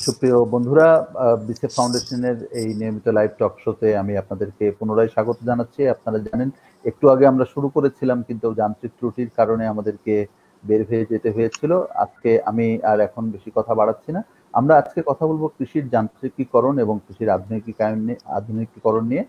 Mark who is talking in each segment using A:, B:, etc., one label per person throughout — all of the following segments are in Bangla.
A: সুপ্রিয় বন্ধুরা, বিসেফ ফাউন্ডেশনের এই নিয়মিত লাইভ টক শোতে আমি আপনাদেরকে পুনরায় স্বাগত জানাচ্ছি। আপনারা জানেন একটু আগে আমরা শুরু করেছিলাম, কিন্তু যান্ত্রিক ত্রুটির কারণে আমাদেরকে বের হয়ে যেতে হয়েছিল। আজকে আমি আর এখন বেশি কথা বাড়াচ্ছি না। আমরা আজকে কথা বলবো কৃষির যান্ত্রিকীকরণ এবং কৃষির আধুনিকীকরণ নিয়ে।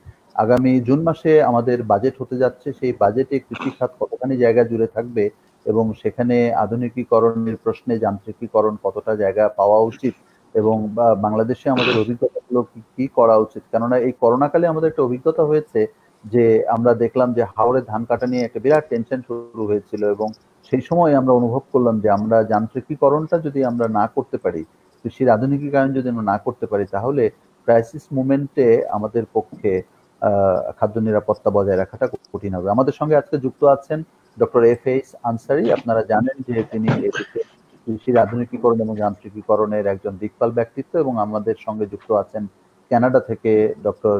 A: আগামী জুন মাসে আমাদের বাজেট হতে যাচ্ছে। সেই বাজেটে কৃষি খাত কতখানি জায়গা জুড়ে থাকবে এবং সেখানে আধুনিকীকরণের প্রশ্নে যান্ত্রিকীকরণ কতটা জায়গা পাওয়া উচিত এবং বাংলাদেশে আমাদের অভিজ্ঞতাগুলো কি করা উচিত। কেননা এই করোনাকালে আমাদের একটা অভিজ্ঞতা হয়েছে যে আমরা দেখলাম যে হাওরে ধান কাটা নিয়ে একটা বিরাট টেনশন শুরু হয়েছিল এবং সেই সময় আমরা অনুভব করলাম যে আমরা যান্ত্রিকীকরণটা যদি আমরা না করতে পারি, কৃষির আধুনিকীকরণ যদি আমরা না করতে পারি, তাহলে ক্রাইসিস মুমেন্টে আমাদের পক্ষে খাদ্য নিরাপত্তা বজায় রাখাটা কঠিন হবে। আমাদের সঙ্গে আজকে যুক্ত আছেন ডক্টর এফ.এইচ আনসারী। আপনারা জানেন যে তিনি কৃষির আধুনিকীকরণ এবং যান্ত্রিকীকরণের একজন দিকপাল ব্যক্তিত্ব, এবং আমাদের সঙ্গে যুক্ত আছেন কানাডা থেকে ডক্টর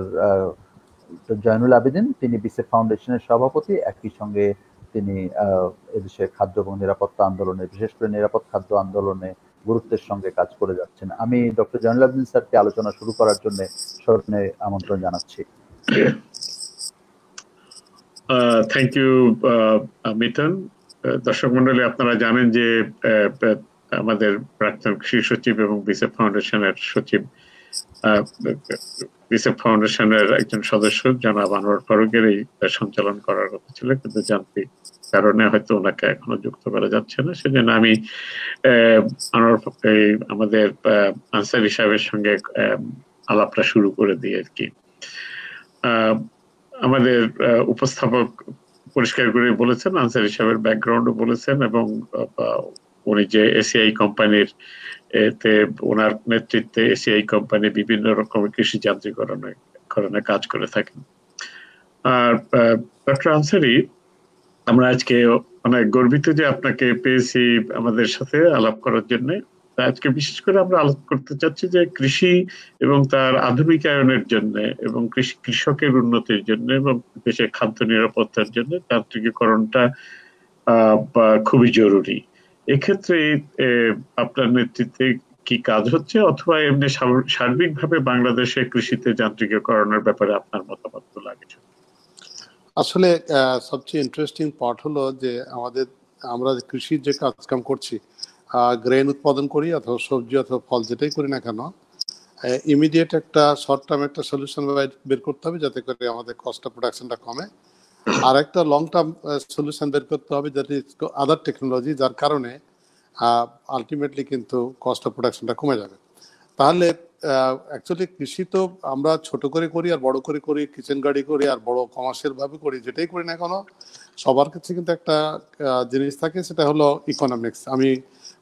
A: জয়নুল আবেদিন। তিনি বিসেফ ফাউন্ডেশনের সভাপতি, একই সঙ্গে তিনি এদেশের খাদ্য এবং নিরাপত্তা আন্দোলনে, বিশেষ করে নিরাপদ খাদ্য আন্দোলনে গুরুত্বের সঙ্গে কাজ করে যাচ্ছেন। আমি ডক্টর জয়নুল আবেদিন স্যারকে আলোচনা শুরু করার জন্য স্মরণে আমন্ত্রণ জানাচ্ছি।
B: থ্যাংক ইউ মিথুন। দর্শক মন্ডলী, আপনারা জানেন যে আমাদের প্রাক্তন কৃষি সচিব এবং বিসেফ ফাউন্ডেশনের সচিব, বিসেফ ফাউন্ডেশনের একজন সদস্য জনাব আনোয়ার ফারুকের এই সঞ্চালন করার কথা ছিল, কিন্তু যান্ত্রিক কারণে হয়তো ওনাকে এখনো যুক্ত করা যাচ্ছে না। সেজন্য আমি আমাদের আনসারী সাহেবের সঙ্গে আলাপটা শুরু করে দিই আর কি। আমাদের উপস্থাপক পরিষ্কার করে বলেছেন, আনসারী সাহেবের ব্যাকগ্রাউন্ডও বলেছেন, এবং উনি যে এসিআই কোম্পানির এতে ওনার নেতৃত্বে এসিআই কোম্পানি বিভিন্ন রকমের কৃষি যান্ত্রিকরণে কাজ করে থাকেন। আর ডক্টর আনসারী, আমরা আজকে অনেক গর্বিত যে আপনাকে পেয়েছি আমাদের সাথে আলাপ করার জন্য। আজকে বিশেষ করে আমরা আলোচনা করতে চাচ্ছি যে কৃষি এবং তার আধুনিকায়নের জন্য এবং কৃষকের উন্নতির জন্য এবং দেশের খাদ্য নিরাপত্তার জন্য যান্ত্রিকীকরণটা খুবই জরুরি। এক্ষেত্রে আপনার নেতৃত্বে কি কাজ হচ্ছে, অথবা এমনি সার্বিকভাবে বাংলাদেশে কৃষিতে যান্ত্রিকীকরণের ব্যাপারে আপনার মতামত তো লাগে?
C: আসলে সবচেয়ে ইন্টারেস্টিং পার্ট হলো যে আমরা কৃষির যে কাজকাম করছি, গ্রেন উৎপাদন করি অথবা সবজি অথবা ফল যেটাই করি না কেন, ইমিডিয়েট একটা শর্ট টার্ম একটা সলিউশন বের করতে হবে যাতে করে আমাদের কস্ট অফ প্রোডাকশনটা কমে, আর একটা লং টার্ম সলিউশন বের করতে হবে যাতে আদার টেকনোলজি, যার কারণে আলটিমেটলি কিন্তু কস্ট অফ প্রোডাকশনটা কমে যাবে। তাহলে অ্যাকচুয়ালি কৃষি তো আমরা ছোট করে করি আর বড় করে করি, কিচেন গাড়ি করি আর বড় কমার্শিয়াল ভাবে করি, যেটাই করি না কেন সবার কাছে কিন্তু একটা জিনিস থাকে, সেটা হলো ইকোনমিক্স। আমি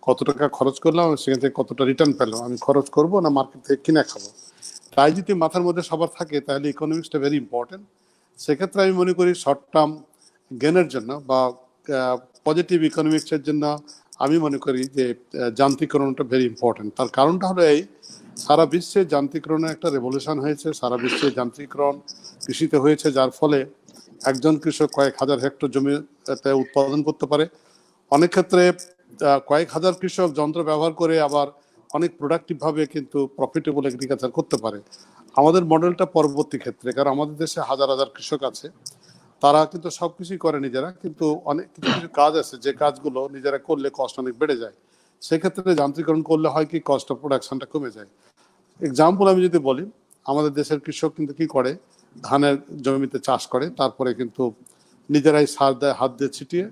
C: কত টাকা খরচ করলাম, সেখান থেকে কতটা রিটার্ন পেলাম, আমি খরচ করব না মার্কেট থেকে কিনে খাবো। তাই যদি মাথার মধ্যে সবার থাকে তাহলে ইকোনমিক্সটা ভেরি ইম্পর্টেন্ট। সেক্ষেত্রে আমি মনে করি শর্ট টার্ম গেনের জন্য বা পজিটিভ ইকোনমিক্সের জন্য আমি মনে করি যে যান্ত্রিকরণটা ভেরি ইম্পর্টেন্ট। তার কারণটা হলো এই, সারা বিশ্বে যান্ত্রিকরণের একটা রেভলিউশন হয়েছে, সারা বিশ্বে যান্ত্রিকরণ কৃষিতে হয়েছে, যার ফলে একজন কৃষক কয়েক হাজার হেক্টর জমিতে উৎপাদন করতে পারে। অনেক ক্ষেত্রে কয়েক হাজার কৃষক যন্ত্র ব্যবহার করে আবার অনেক প্রোডাক্টিভভাবে কিন্তু প্রফিটেবল এগ্রিকালচার করতে পারে। আমাদের মডেলটা পরবর্তী ক্ষেত্রে, কারণ আমাদের দেশে হাজার হাজার কৃষক আছে, তারা কিন্তু সবকিছুই করে নিজেরা, কিন্তু অনেক কিছু কিছু কাজ আছে যে কাজগুলো নিজেরা করলে কষ্ট অনেক বেড়ে যায়। সেক্ষেত্রে যান্ত্রিকরণ করলে হয় কি, কস্ট অফ প্রোডাকশনটা কমে যায়। এক্সাম্পল আমি যদি বলি, আমাদের দেশের কৃষক কিন্তু কি করে, ধানের জমিতে চাষ করে, তারপরে কিন্তু নিজেরাই সার দেয় হাত দিয়ে ছিটিয়ে,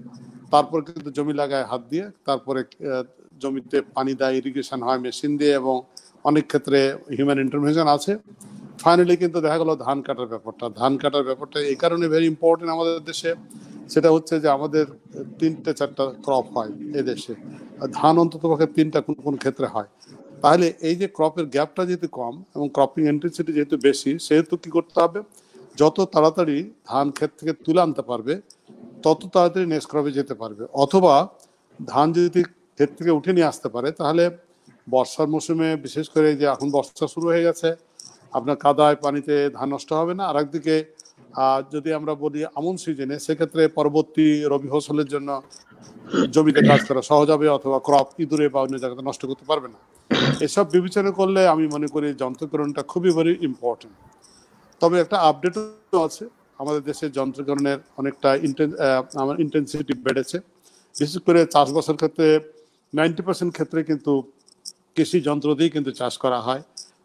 C: তারপর কিন্তু জমি লাগায় হাত দিয়ে, তারপরে জমিতে পানি দেয়, ইরিগেশন হয় মেশিন দিয়ে, এবং অনেক ক্ষেত্রে হিউম্যান ইন্টারভেনশন আছে। ফাইনালি কিন্তু দেখা গেল ধান কাটার ব্যাপারটা এই কারণে ভেরি ইম্পর্টেন্ট আমাদের দেশে। সেটা হচ্ছে যে আমাদের 3-4টা ক্রপ হয় এদেশে, ধান অন্তত পক্ষে 3টা কোন ক্ষেত্রে হয়। তাহলে এই যে ক্রপের গ্যাপটা যেহেতু কম এবং ক্রপিং ইন্টেন্সিটি যেহেতু বেশি, সেহেতু কি করতে হবে, যত তাড়াতাড়ি ধান ক্ষেত থেকে তুলে আনতে পারবে তত তাড়াতাড়ি নেক্সট ক্রপে যেতে পারবে। অথবা ধান যদি ক্ষেত থেকে উঠে নিয়ে আসতে পারে, তাহলে বর্ষার মৌসুমে, বিশেষ করে যে এখন বর্ষা শুরু হয়ে গেছে, আপনার কাদায় পানিতে ধান নষ্ট হবে না। আর একদিকে যদি আমরা বলি আমন সিজনে, সেক্ষেত্রে পরবর্তী রবি ফসলের জন্য জমিতে কাজ করা সহজ হবে, অথবা ক্রপ ইঁদুরে বা অন্য জায়গাতে নষ্ট করতে পারবে না। এসব বিবেচনা করলে আমি মনে করি যন্ত্রকরণটা খুবই ভেরি ইম্পর্টেন্ট। তবে একটা আপডেটও আছে, আমাদের দেশের যন্ত্রকরণের অনেকটা ইন্টেন্সিটি বেড়েছে। বিশেষ করে চাষবাসের ক্ষেত্রে 90% ক্ষেত্রে কিন্তু কৃষি যন্ত্র দিয়ে কিন্তু চাষ করা হয়,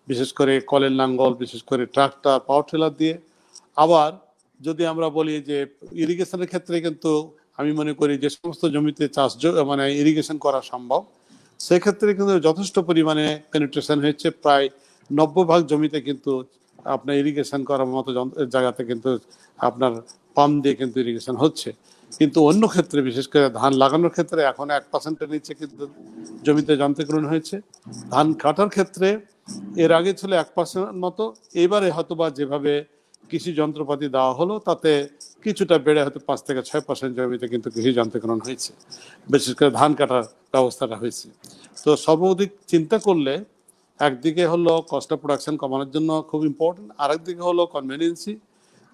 C: বিশেষ করে কলের লাঙ্গল, বিশেষ করে ট্রাক্টর, পাওয়ার টিলার দিয়ে। আবার যদি আমরা বলি যে ইরিগেশনের ক্ষেত্রে কিন্তু আমি মনে করি যে সমস্ত জমিতে চাষ মানে ইরিগেশন করা সম্ভব, সেক্ষেত্রে কিন্তু যথেষ্ট পরিমাণে পেনিট্রেশন হয়েছে। প্রায় 90% জমিতে কিন্তু আপনার ইরিগেশন করার মতো জায়গাতে কিন্তু আপনার পাম্প দিয়ে কিন্তু ইরিগেশন হচ্ছে। কিন্তু অন্য ক্ষেত্রে বিশেষ করে ধান লাগানোর ক্ষেত্রে এখন 1%-এর নিচে কিন্তু জমিতে যন্ত্রকরণ হয়েছে। ধান কাটার ক্ষেত্রে এর আগে ছিল 1% মতো, এবারে হয়তোবা যেভাবে কৃষি যন্ত্রপাতি দেওয়া হলো তাতে কিছুটা বেড়ে হয়তো 5-6% জমিতে কিন্তু কৃষি যন্ত্রকরণ হয়েছে, বিশেষ করে ধান কাটার ব্যবস্থাটা হয়েছে। তো সর্বদিক চিন্তা করলে একদিকে হলো কস্ট অফ প্রোডাকশন কমানোর জন্য খুব ইম্পর্টেন্ট, আরেকদিকে হলো কনভেনিয়েন্সি।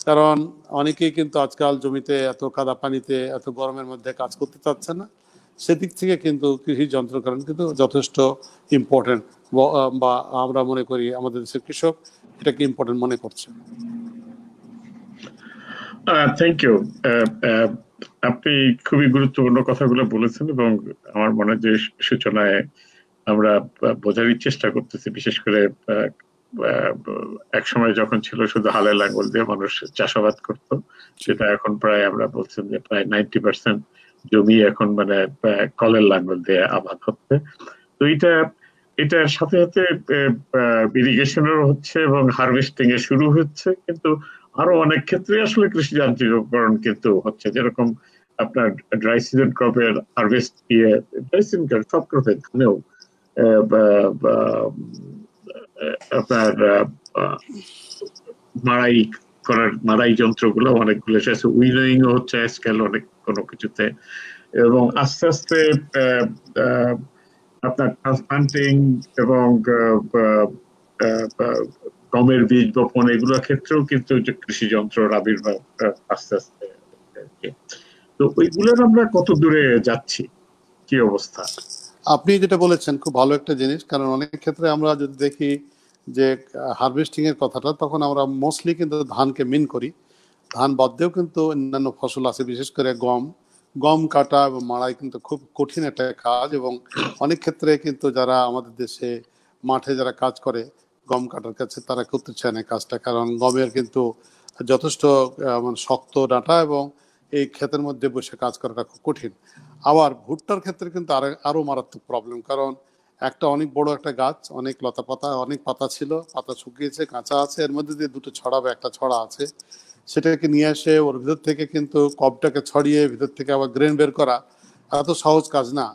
C: কারণ অনেকেই কিন্তু আজকাল জমিতে এত কাদা পানিতে এত গরমের মধ্যে কাজ করতে চাচ্ছে না, সেদিক থেকে কিন্তু কৃষি যন্ত্রকরণ কিন্তু যথেষ্ট ইম্পর্টেন্ট, বা আমরা মনে করি আমাদের দেশের কৃষক এটাকে ইম্পর্টেন্ট মনে করছে।
B: Thank you. আপনি খুবই গুরুত্বপূর্ণ কথাগুলো বলেছেন এবং আমার মনে হয় যে সূচনায় আমরা বোঝারই চেষ্টা করতেছি, বিশেষ করে এক সময় যখন ছিল শুধু হালে লাঙ্গল দিয়ে মানুষ চাষাবাদ করতো, সেটা এখন প্রায় আমরা বলছেন যে প্রায় 90% জমি এখন মানে কলের লাঙ্গল দিয়ে আবাদ হচ্ছে। তো এটার সাথে সাথে ইরিগেশনের হচ্ছে এবং হারভেস্টিং এ শুরু হচ্ছে, কিন্তু আরো অনেক ক্ষেত্রে আসলে কৃষি যান্ত্রিকরণ কিন্তু হচ্ছে। যেরকম আপনার ড্রাই সিজন ক্রপের হারভেস্ট ড্রাই সিজন ক্রপ সব ক্রপের ধানেও আপনার মাড়াই যন্ত্রগুলো অনেকগুলো এসেছে, উইনোয়িং হচ্ছে আজকাল অনেক কোনো কিছুতে, এবং আস্তে আস্তে আপনার ট্রান্সপ্লান্টিং এবং গমের বীজ বপন এগুলোর ক্ষেত্রেও কিন্তু কৃষি যন্ত্রের আবির্ভাব আস্তে আস্তে। তো ওইগুলোর আমরা কত দূরে যাচ্ছি, কি অবস্থা?
C: আপনি যেটা বলেছেন খুব ভালো একটা জিনিস, কারণ অনেক ক্ষেত্রে আমরা যদি দেখি যে হারভেস্টিং এর কথাটা, তখন আমরা মোস্টলি কিন্তু ধানকে মিন করি। ধান বাদেও কিন্তু অন্যান্য ফসল আছে, বিশেষ করে গম কাটা এবং মাড়াই কিন্তু খুব কঠিন একটা কাজ, এবং অনেক ক্ষেত্রে কিন্তু যারা আমাদের দেশে মাঠে যারা কাজ করে গম কাটার কাছে, তারা করতে চায় না কাজটা, কারণ গমের কিন্তু যথেষ্ট মানে শক্ত ডাঁটা, এবং এই ক্ষেতের মধ্যে বসে কাজ করাটা খুব কঠিন। আবার ভুট্টার ক্ষেত্রে কিন্তু আরো মারাত্মক প্রবলেম, কারণ একটা অনেক বড় একটা গাছ, অনেক লতা পাতা, অনেক পাতা ছিল, পাতা শুকিয়েছে, কাঁচা আছে, এর মধ্যে দিয়ে দুটো ছড়া বা একটা ছড়া আছে, সেটাকে নিয়ে এসে ওর ভিতর থেকে কিন্তু কবটাকে ছড়িয়ে ভিতর থেকে আবার গ্রেন বের করা এত সহজ কাজ না।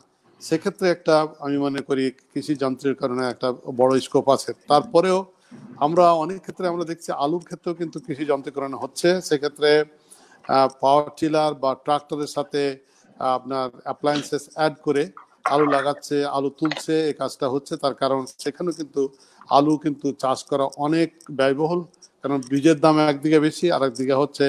C: সেক্ষেত্রে একটা আমি মনে করি কৃষি যন্ত্রের কারণে একটা বড় স্কোপ আছে। তারপরেও আমরা অনেক ক্ষেত্রে আমরা দেখছি আলুর ক্ষেত্রেও কিন্তু কৃষি যন্ত্রকরণ হচ্ছে। সেক্ষেত্রে পাওয়ার টিলার বা ট্রাক্টরের সাথে আপনার অ্যাপ্লায়েন্সেস অ্যাড করে আলু লাগাচ্ছে, আলু তুলছে, এই কাজটা হচ্ছে। তার কারণ সেখানেও কিন্তু আলু কিন্তু চাষ করা অনেক ব্যয়বহুল, কারণ বীজের দাম একদিকে বেশি, আর একদিকে হচ্ছে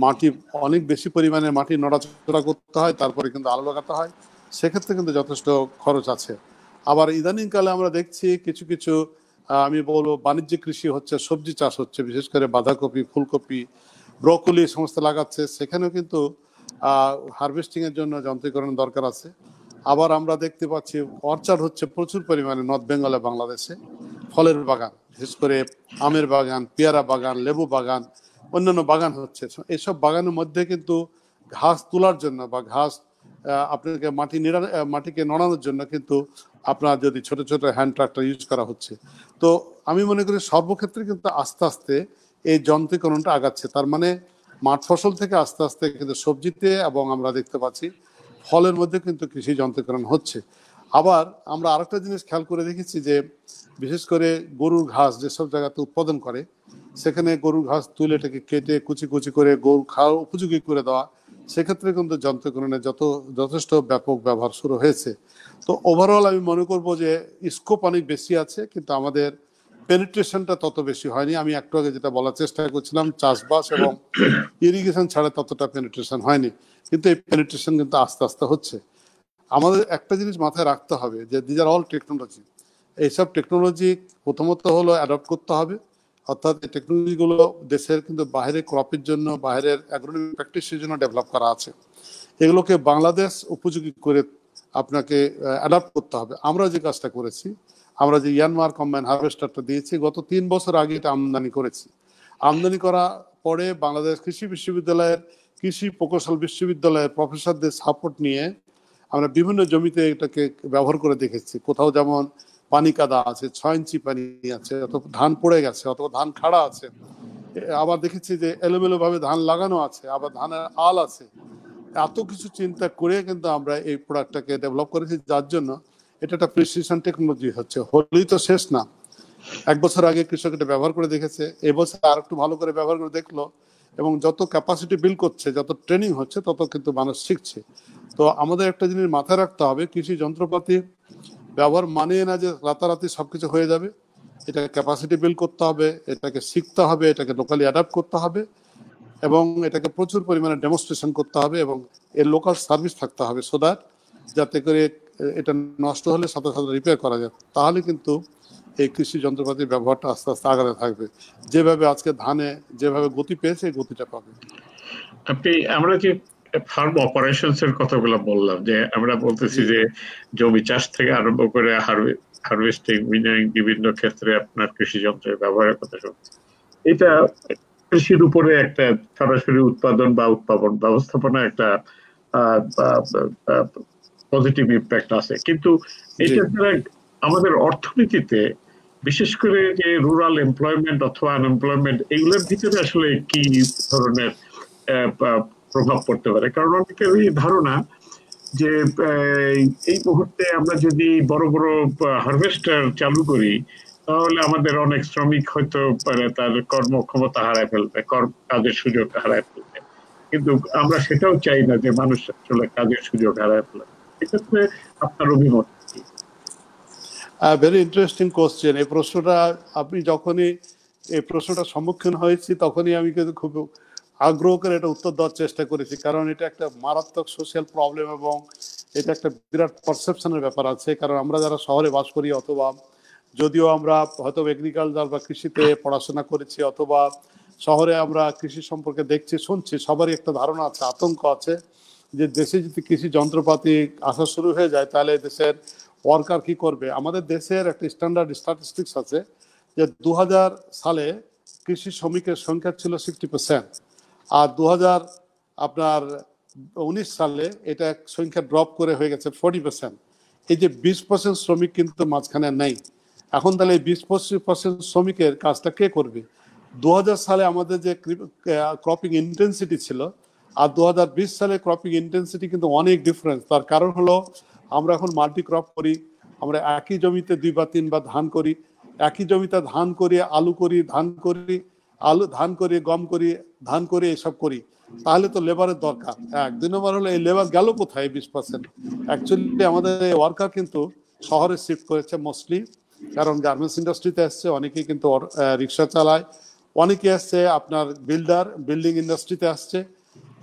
C: মাটি অনেক বেশি পরিমাণে মাটি নড়াচড়া করতে হয়, তারপরে কিন্তু আলু লাগাতে হয়, সেক্ষেত্রে কিন্তু যথেষ্ট খরচ আছে। আবার ইদানিংকালে আমরা দেখছি কিছু কিছু আমি বলবো বাণিজ্যিক কৃষি হচ্ছে, সবজি চাষ হচ্ছে, বিশেষ করে বাঁধাকপি, ফুলকপি, ব্রকলি সমস্ত লাগাচ্ছে, সেখানেও কিন্তু হারভেস্টিং এর জন্য যন্ত্রীকরণ দরকার আছে। আবার আমরা দেখতে পাচ্ছি অর্চার্ড হচ্ছে প্রচুর পরিমাণে নর্থ বেঙ্গলে, বাংলাদেশে ফলের বাগান, বিশেষ করে আমের বাগান, পেয়ারা বাগান, লেবু বাগান, অন্যান্য বাগান হচ্ছে। এইসব বাগানের মধ্যে কিন্তু ঘাস তোলার জন্য বা ঘাস আপনাকে মাটিকে নড়ানোর জন্য কিন্তু আপনার যদি ছোট ছোট হ্যান্ড ট্রাক্টর ইউজ করা হচ্ছে। তো আমি মনে করি সর্বক্ষেত্রে কিন্তু আস্তে আস্তে এই যন্ত্রীকরণটা আগাচ্ছে। তার মানে মাঠ ফসল থেকে আস্তে আস্তে কিন্তু সবজিতে, এবং আমরা দেখতে পাচ্ছি ফলের মধ্যে কিন্তু কৃষি যন্ত্রীকরণ হচ্ছে। আবার আমরা আরেকটা জিনিস খেয়াল করে দেখেছি যে বিশেষ করে গরুর ঘাস যেসব জায়গাতে উৎপাদন করে, সেখানে গরুর ঘাস তুলে এটাকে কেটে কুচি কুচি করে গরু খাওয়ার উপযোগী করে দেওয়া, সেক্ষেত্রে কিন্তু যন্ত্রকরণের যথেষ্ট ব্যাপক ব্যবহার শুরু হয়েছে। তো ওভারঅল আমি মনে করব যে স্কোপ অনেক বেশি আছে, কিন্তু আমাদের পেনিট্রেশনটা তত বেশি হয়নি। আমি একটু আগে যেটা বলার চেষ্টা করছিলাম, চাষবাস এবং ইরিগেশন ছাড়া ততটা পেনিট্রেশন হয়নি, কিন্তু এই পেনিট্রেশন কিন্তু আস্তে আস্তে হচ্ছে। আমাদের একটা জিনিস মাথায় রাখতে হবে যে দিজ আর অল টেকনোলজি, এইসব টেকনোলজি প্রথমত হলো অ্যাডপ্ট করতে হবে, অর্থাৎ এই টেকনোলজিগুলো দেশের কিন্তু বাইরের ক্রপের জন্য, বাইরের অ্যাগ্রোনমি প্র্যাকটিসের জন্য ডেভেলপ করা আছে। এগুলোকে বাংলাদেশ উপযোগী করে আপনাকে অ্যাডাপ্ট করতে হবে। আমরা যে কাজটা করেছি, আমরা যে ইয়ানমার কম্বাইন হারভেস্টারটা দিয়েছি, গত 3 বছর আগে এটা আমদানি করেছি। আমদানি করা পরে বাংলাদেশ কৃষি বিশ্ববিদ্যালয়ের, কৃষি প্রকৌশল বিশ্ববিদ্যালয়ের প্রফেসরদের সাপোর্ট নিয়ে আমরা বিভিন্ন জমিতে এটাকে ব্যবহার করে দেখেছি। কোথাও যেমন পানি কাদা আছে, 6 ইঞ্চি পানি আছে, অথবা ধান পড়ে গেছে, অথবা ধান খাড়া আছে, আবার দেখেছি যে এলোমেলো ভাবে ধান লাগানো আছে, আবার ধানের আল আছে। এত কিছু চিন্তা করে কিন্তু আমরা এই প্রোডাক্টটাকে ডেভেলপ করেছি, যার জন্য এটা একটা প্রিসিশন টেকনোলজি হচ্ছে। হলেই তো শেষ না, 1 বছর আগে কৃষক এটা ব্যবহার করে দেখেছে, এবছর আর একটু ভালো করে ব্যবহার করে দেখলো, এবং যত ক্যাপাসিটি বিল্ড করছে, যত ট্রেনিং হচ্ছে, তত কিন্তু মানুষ শিখছে। তো আমাদের একটা জিনিস মাথায় রাখতে হবে, কৃষি যন্ত্রপাতি ব্যবহার মানে না যে রাতারাতি সবকিছু হয়ে যাবে। এটা ক্যাপাসিটি বিল্ড করতে হবে, এটাকে শিখতে হবে, এটাকে লোকালি অ্যাডাপ্ট করতে হবে, এবং এটাকে প্রচুর পরিমাণে ডেমনস্ট্রেশন করতে হবে, এবং এর লোকাল সার্ভিস থাকতে হবে, সো দ্যাট যাতে করে এটা নষ্ট হলে সাথে সাথে রিপেয়ার করা যায়। তাহলে কিন্তু এই কৃষি যন্ত্রপাতির ব্যবহারটা আস্তে আস্তে আগাতে থাকবে। যেভাবে আজকে ধানে যেভাবে গতি পেয়েছে, এই গতিটা পাবে।
B: আমরা যে ফার্ম অপারেশনস এর কথাগুলো বললাম, যে আমরা বলতেছি যে জমি চাষ থেকে আরম্ভ করে হারভেস্টিং, উইনারিং, বিভিন্ন ক্ষেত্রে আপনার কৃষি যন্ত্রের ব্যবহারের কথা শুনছি। এটা কৃষির উপরে একটা সরাসরি উৎপাদন বা উৎপাদন ব্যবস্থাপনা একটা পজিটিভ ইম্প্যাক্ট আছে, কিন্তু এটা দ্বারা আমাদের অর্থনীতিতে, বিশেষ করে যে রুরাল এমপ্লয়মেন্ট অথবা আনএমপ্লয়মেন্ট, এগুলোর ভিতরে আসলে কি ধরনের প্রভাব পড়তে পারে? কারণ অনেকের ধারণা যে এই মুহূর্তে আমরা যদি বড় বড় হারভেস্টার চালু করি, তাহলে আমাদের অনেক শ্রমিক হয়তো তার কর্মক্ষমতা হারায় ফেলবে, কাজের সুযোগ হারায় ফেলবে। কিন্তু আমরা সেটাও চাই না যে মানুষ আসলে কাজের সুযোগ হারায় ফেলবে। এক্ষেত্রে আপনার অভিমত কি?
C: Very interesting question. এই প্রশ্নটা আপনি যখনই এই প্রশ্নটার সম্মুখীন হয়েছি, তখনই আমি কিন্তু খুব আগ্রহ করে এটা উত্তর দেওয়ার চেষ্টা করেছি, কারণ এটা একটা মারাত্মক সোশ্যাল প্রবলেম, এবং এটা একটা বিরাট পারসেপশনের ব্যাপার আছে। কারণ আমরা যারা শহরে বাস করি, অথবা যদিও আমরা হয়তো এগ্রিকালচার বা কৃষিতে পড়াশোনা করেছি, অথবা শহরে আমরা কৃষি সম্পর্কে দেখছি, শুনছি, সবারই একটা ধারণা আছে, আতঙ্ক আছে, যে দেশে যদি কৃষি যন্ত্রপাতি আসা শুরু হয়ে যায়, তাহলে দেশের ওয়ার্কার কি করবে। আমাদের দেশের একটা স্ট্যান্ডার্ড স্ট্যাটিস্টিক্স আছে যে 2000 সালে কৃষি শ্রমিকের সংখ্যা ছিল 60%, আর 2019 সালে এটা সংখ্যা ড্রপ করে হয়ে গেছে 40%। এই যে 20% শ্রমিক কিন্তু মাঝখানে নেই। এখন তাহলে এই 20-25% শ্রমিকের কাজটা কে করবে? 2000 সালে আমাদের যে ক্রপিং ইন্টেন্সিটি ছিল, আর 2020 সালে ক্রপিং ইন্টেন্সিটি কিন্তু অনেক ডিফারেন্স। তার কারণ হলো আমরা এখন মাল্টি ক্রপ করি, আমরা একই জমিতে 2 বা 3 বার ধান করি, একই জমিতে ধান করি, আলু করি, ধান করি, ধান করি, গম করি, ধান করি, এসব করি। তাহলে তো লেবারের দরকার। 2 নম্বর হলো এই লেবার গেল কোথায়? 20%। অ্যাকচুয়ালি আমাদের ওয়ার্কার কিন্তু শহরে শিফট করেছে মোস্টলি, কারণ গার্মেন্টস ইন্ডাস্ট্রিতে আসছে, অনেকেই কিন্তু রিক্সা চালায়, অনেকে আসছে আপনার বিল্ডিং ইন্ডাস্ট্রিতে আসছে,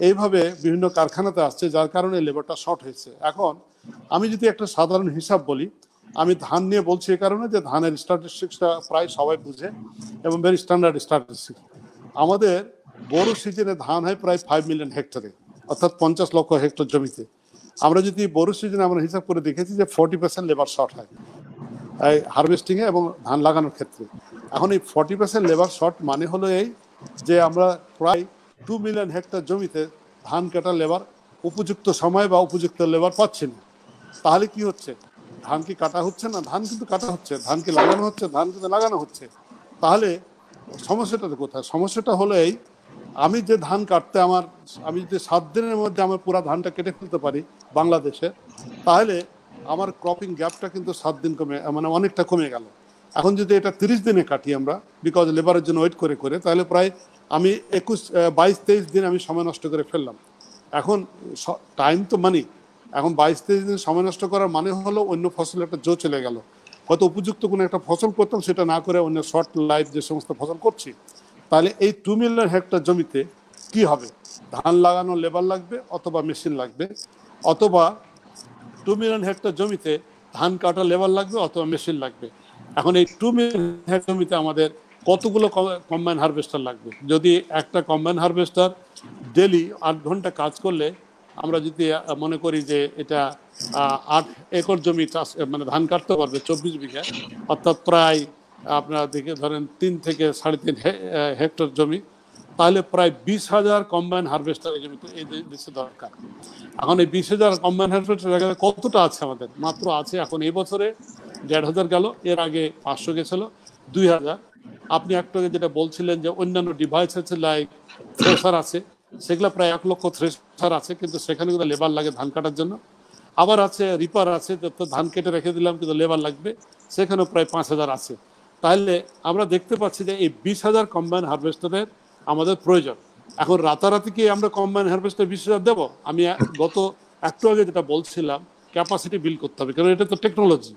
C: এইভাবে বিভিন্ন কারখানাতে আসছে, যার কারণে লেবারটা শর্ট হয়েছে। এখন আমি যদি একটা সাধারণ হিসাব বলি, আমি ধান নিয়ে বলছি এই কারণে যে ধানের স্ট্যাটিস্টিক্সটা প্রায় সবাই বুঝে, এবং ভেরি স্ট্যান্ডার্ড স্ট্যাটিস্টিক্স। আমাদের বড় সিজনে ধান হয় প্রায় 5 মিলিয়ন হেক্টরে, অর্থাৎ 50 লক্ষ হেক্টর জমিতে। আমরা যদি বড় সিজনে আমরা হিসাব করে দেখেছি যে 40% লেবার শর্ট হয় এই হারভেস্টিংয়ে এবং ধান লাগানোর ক্ষেত্রে। এখন এই 40% লেবার শর্ট মানে হলো এই যে আমরা প্রায় 2 মিলিয়ন হেক্টর জমিতে ধান কাটা লেবার উপযুক্ত সময় বা উপযুক্ত লেবার পাচ্ছি না। তাহলে কি হচ্ছে? ধান কি কাটা হচ্ছে না? ধান কিন্তু কাটা হচ্ছে। ধান কি লাগানো হচ্ছে? ধান কিন্তু লাগানো হচ্ছে। তাহলে সমস্যাটা কোথায়? সমস্যাটা হলো এই, আমি যে ধান কাটতে আমি যদি 7 দিনের মধ্যে আমার পুরো ধানটা কেটে ফেলতে পারি বাংলাদেশে, তাহলে আমার ক্রপিং গ্যাপটা কিন্তু 7 দিন মানে অনেকটা কমে গেল। এখন যদি এটা 30 দিনে কাটি আমরা, বিকজ লেবারের জন্য ওয়েট করে করে, তাহলে প্রায় আমি 22-23 দিন আমি সময় নষ্ট করে ফেললাম। এখন টাইম তো মানি। এখন 22-23 দিন সময় নষ্ট করার মানে হলো অন্য ফসল একটা জো চলে গেল। হয়তো উপযুক্ত কোনো একটা ফসল করতাম, সেটা না করে অন্য শর্ট লাইফ যে সমস্ত ফসল করছি। তাহলে এই 2 মিলিয়ন হেক্টর জমিতে কি হবে? ধান লাগানো লেবার লাগবে, অথবা মেশিন লাগবে, অথবা 2 মিলিয়ন হেক্টর জমিতে ধান কাটা লেবার লাগবে, অথবা মেশিন লাগবে। এখন এই 2 মিলিয়ন হেক্টর জমিতে আমাদের কতগুলো কম্বাইন হারভেস্টার লাগবে? যদি একটা কম্বাইন হারভেস্টার ডেলি 8 ঘন্টা কাজ করলে, আমরা যদি মনে করি যে এটা 8 একর জমি চাষ মানে ধান কাটতে পারবে 24 বিঘা, অর্থাৎ প্রায় আপনারা দেখে ধরেন 3 থেকে 3.5 হেক্টর জমি, তাহলে প্রায় 20,000 কম্বাইন হারভেস্টার এই জমিতে এই দেশে দরকার। এখন এই 20,000 কম্বাইন হারভেস্টার কতটা আছে আমাদের? মাত্র আছে এখন এই বছরে 1,500 গেল, এর আগে 500 গেছিল, 2,000। আপনি একটু আগে যেটা বলছিলেন যে অন্যান্য ডিভাইস আছে, লাইক থ্রেসার আছে, সেগুলো প্রায় 1 লক্ষ থ্রেসার আছে, কিন্তু সেখানে কিন্তু লেবার লাগে ধান কাটার জন্য। আবার আছে রিপার আছে, তো ধান কেটে রেখে দিলাম কিন্তু লেবার লাগবে, সেখানেও প্রায় 5,000 আছে। তাহলে আমরা দেখতে পাচ্ছি যে এই 20,000 কম্বাইন হারভেস্টারের আমাদের প্রয়োজন। এখন রাতারাতি কি আমরা কম্বাইন হারভেস্টার 20,000 দেবো? আমি গত একটু আগে যেটা বলছিলাম, ক্যাপাসিটি বিল্ড করতে হবে, কারণ এটা তো টেকনোলজি,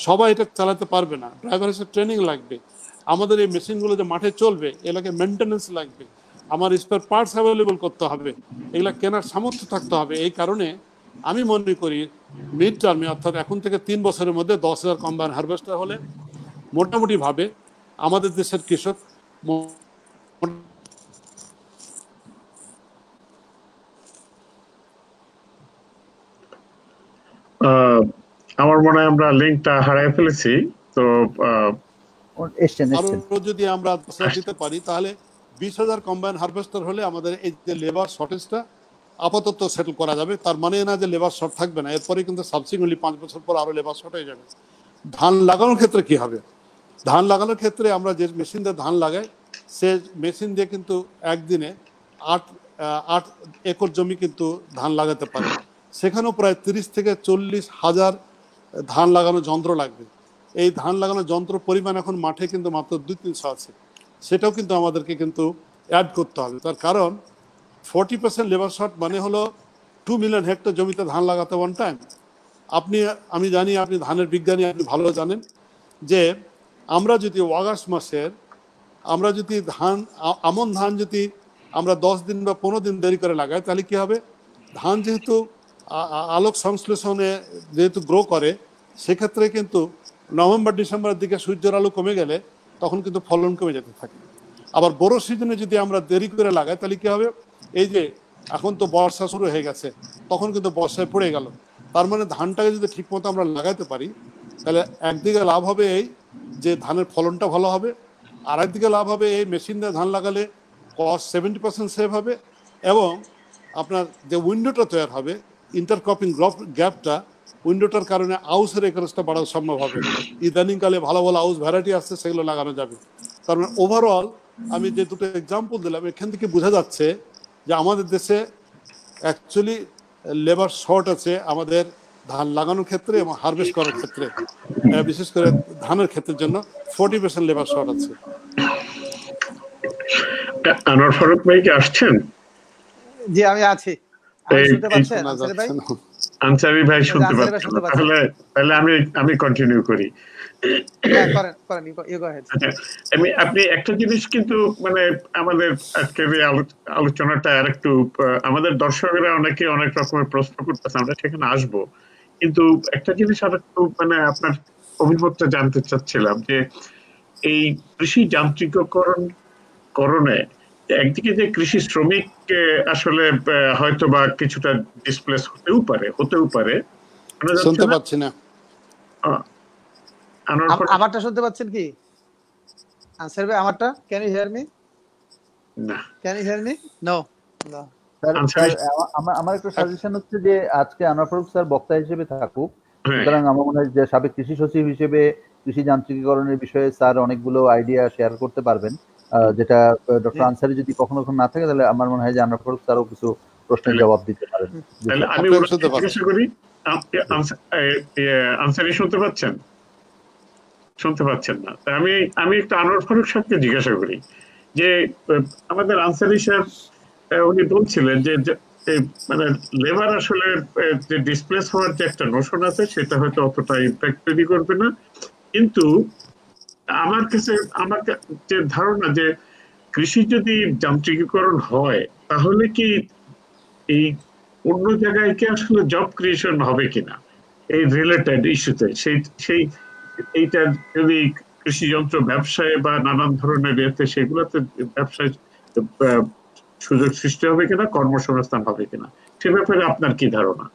C: সবাই এটা চালাতে পারবে না, ড্রাইভার হিসেবে ট্রেনিং লাগবে, আমাদের এই মেশিনগুলো যে মাঠে চলবে এলাকে মেনটেন্যান্স লাগবে, আমার স্পেয়ার পার্টস অ্যাভেলেবল করতে হবে, এগুলা কেনার সামর্থ্য থাকতে হবে। এই কারণে আমি মনে করি মিড টার্মে, অর্থাৎ এখন থেকে 3 বছরের মধ্যে 10,000 কম্বাইন হারভেস্টার হলে মোটামুটি ভাবে আমাদের দেশের কৃষক
B: আমার মনে হয় আমরা লিংকটা হারিয়ে ফেলেছি। তো
C: যদি আমরা দিতে পারি তাহলে 20,000 কম্বাইন হারভেস্টার হলে আমাদের এই যে লেবার শর্টেজটা আপাতত সেটেল করা যাবে। তার মানে না যে লেবার শর্ট থাকবে না, এরপরে কিন্তু সাবসিকুয়েন্টলি 5 বছর পর আরো লেবার শর্ট হয়ে যাবে। ধান লাগানোর ক্ষেত্রে কি হবে? ধান লাগানোর ক্ষেত্রে আমরা যে মেশিন দিয়ে ধান লাগাই, সে মেশিন দিয়ে কিন্তু একদিনে 8 একর জমি কিন্তু ধান লাগাতে পারে। সেখানেও প্রায় 30 থেকে 40 হাজার ধান লাগানোর যন্ত্র লাগবে। এই ধান লাগানোর যন্ত্র পরিমাণ এখন মাঠে কিন্তু মাত্র 200-300 আছে, সেটাও কিন্তু আমাদেরকে কিন্তু অ্যাড করতে হবে। তার কারণ 40% লেবার শর্ট মানে হলো 2 মিলিয়ন হেক্টর জমিতে ধান লাগাতে ওয়ান টাইম। আমি জানি আপনি ধানের বিজ্ঞানী, আপনি ভালো জানেন যে আমরা যদি অগাস্ট মাসের আমরা যদি আমন ধান যদি আমরা 10 দিন বা 15 দিন দেরি করে লাগাই, তাহলে কি হবে? ধান যেহেতু আলোক সংশ্লেষণে যেহেতু গ্রো করে, সেক্ষেত্রে কিন্তু নভেম্বর ডিসেম্বরের দিকে সূর্যের আলো কমে গেলে তখন কিন্তু ফলন কমে যেতে থাকে। আবার বড় সিজনে যদি আমরা দেরি করে লাগাই, তাহলে কি হবে? এই যে এখন তো বর্ষা শুরু হয়ে গেছে, তখন কিন্তু বর্ষায় পড়ে গেল। তার মানে ধানটাকে যদি ঠিকমতো আমরা লাগাইতে পারি, তাহলে একদিকে লাভ হবে এই যে ধানের ফলনটা ভালো হবে, আর একদিকে লাভ হবে এই মেশিন দিয়ে ধান লাগালে কস্ট 70% সেভ হবে, এবং আপনার যে উইন্ডোটা তৈরি হবে, ইন্টারক্রপিং গ্যাপটা, উইন্ডোটার কারণে আউসের একরেজটা বাড়ানো সম্ভব হবে। ইদানিংকালে ভালো ভালো আউস ভ্যারাইটি আসছে, সেগুলো লাগানো যাবে। তার মানে ওভারঅল আমি যে দুটো এক্সাম্পল দিলাম, এখান থেকে বোঝা যাচ্ছে যে আমাদের দেশে অ্যাকচুয়ালি লেবার শর্ট আছে আমাদের ধান লাগানোর ক্ষেত্রে এবং হারভেস্ট করার ক্ষেত্রে, বিশেষ করে ধানের ক্ষেত্রের জন্য 40% লেবার শর্ট আছে।
B: আনোয়ার ফারুক ভাই কি আসছেন?
D: জি, আমি আছি। শুনতে পাচ্ছেন আনসারী ভাই?
B: আনসারী ভাই শুনতে পাচ্ছেন? তাহলে আমি কন্টিনিউ করি। আপনি একটা জিনিস কিন্তু মানে আমাদের আজকের আলোচনাটা আর একটু, আমাদের দর্শকেরা অনেকে অনেক রকমের প্রশ্ন করতেছে, আমরা সেখানে আসবো, কিন্তু একটা জিনিস আর একটু মানে আপনার অভিমতটা জানতে চাচ্ছিলাম যে এই কৃষি যান্ত্রিকরণে একদিকে যে কৃষি শ্রমিক আসলে হয়তো বা কিছুটা ডিসপ্লেস হতেও পারে।
C: শুনতে পাচ্ছি না।
D: আমারটা শুনতে পাচ্ছেন কি আনসার ভাই? আমারটা ক্যান ইউ হিয়ার মি?
B: না।
D: Can you hear me? No.
A: আমার একটা সাজেশন হচ্ছে যে আজকে আনোয়ার ফারুক স্যার বক্তা হিসেবে থাকুক, সুতরাং আমার মনে হয় যে সাবেক কৃষি সচিব হিসেবে কৃষি যান্ত্রিকীকরণের বিষয়ে স্যার অনেকগুলো আইডিয়া শেয়ার করতে পারবেন, যেটা ডক্টর আনসারী যদি কখনো না থাকে, তাহলে আমার মনে হয় যে আনোয়ার ফারুক স্যারও কিছু প্রশ্নের জবাব দিতে পারেন।
B: আমি জিজ্ঞাসা করি, আনসারী শুনতে পাচ্ছেন? শুনতে পাচ্ছেন না? আমি একটু আনোয়ার ফারুক সাহেবকে জিজ্ঞাসা করি যে আমাদের আনসারী সাহেব উনি বলছিলেন যে মানে লেবার আসলে যে ডিসপ্লেস হওয়ার যে একটা নোশন আছে, সেটা হয়তো অতটা ইম্প্যাক্ট তৈরি করবে না, কিন্তু আমার যে ধারণা যে কৃষি যদি যান্ত্রিকীকরণ হয়, তাহলে কি এই অন্য জায়গায় কি আসলে জব ক্রিয়েশন হবে কিনা এই রিলেটেড ইস্যুতে, সেই এইটা যদি কৃষি যন্ত্র ব্যবসায় বা নানান ধরনের ইয়েতে সেগুলোতে ব্যবসায় সুযোগ সৃষ্টি হবে কিনা, কর্মসংস্থান হবে কিনা, সে ব্যাপারে আপনার কি ধারণা?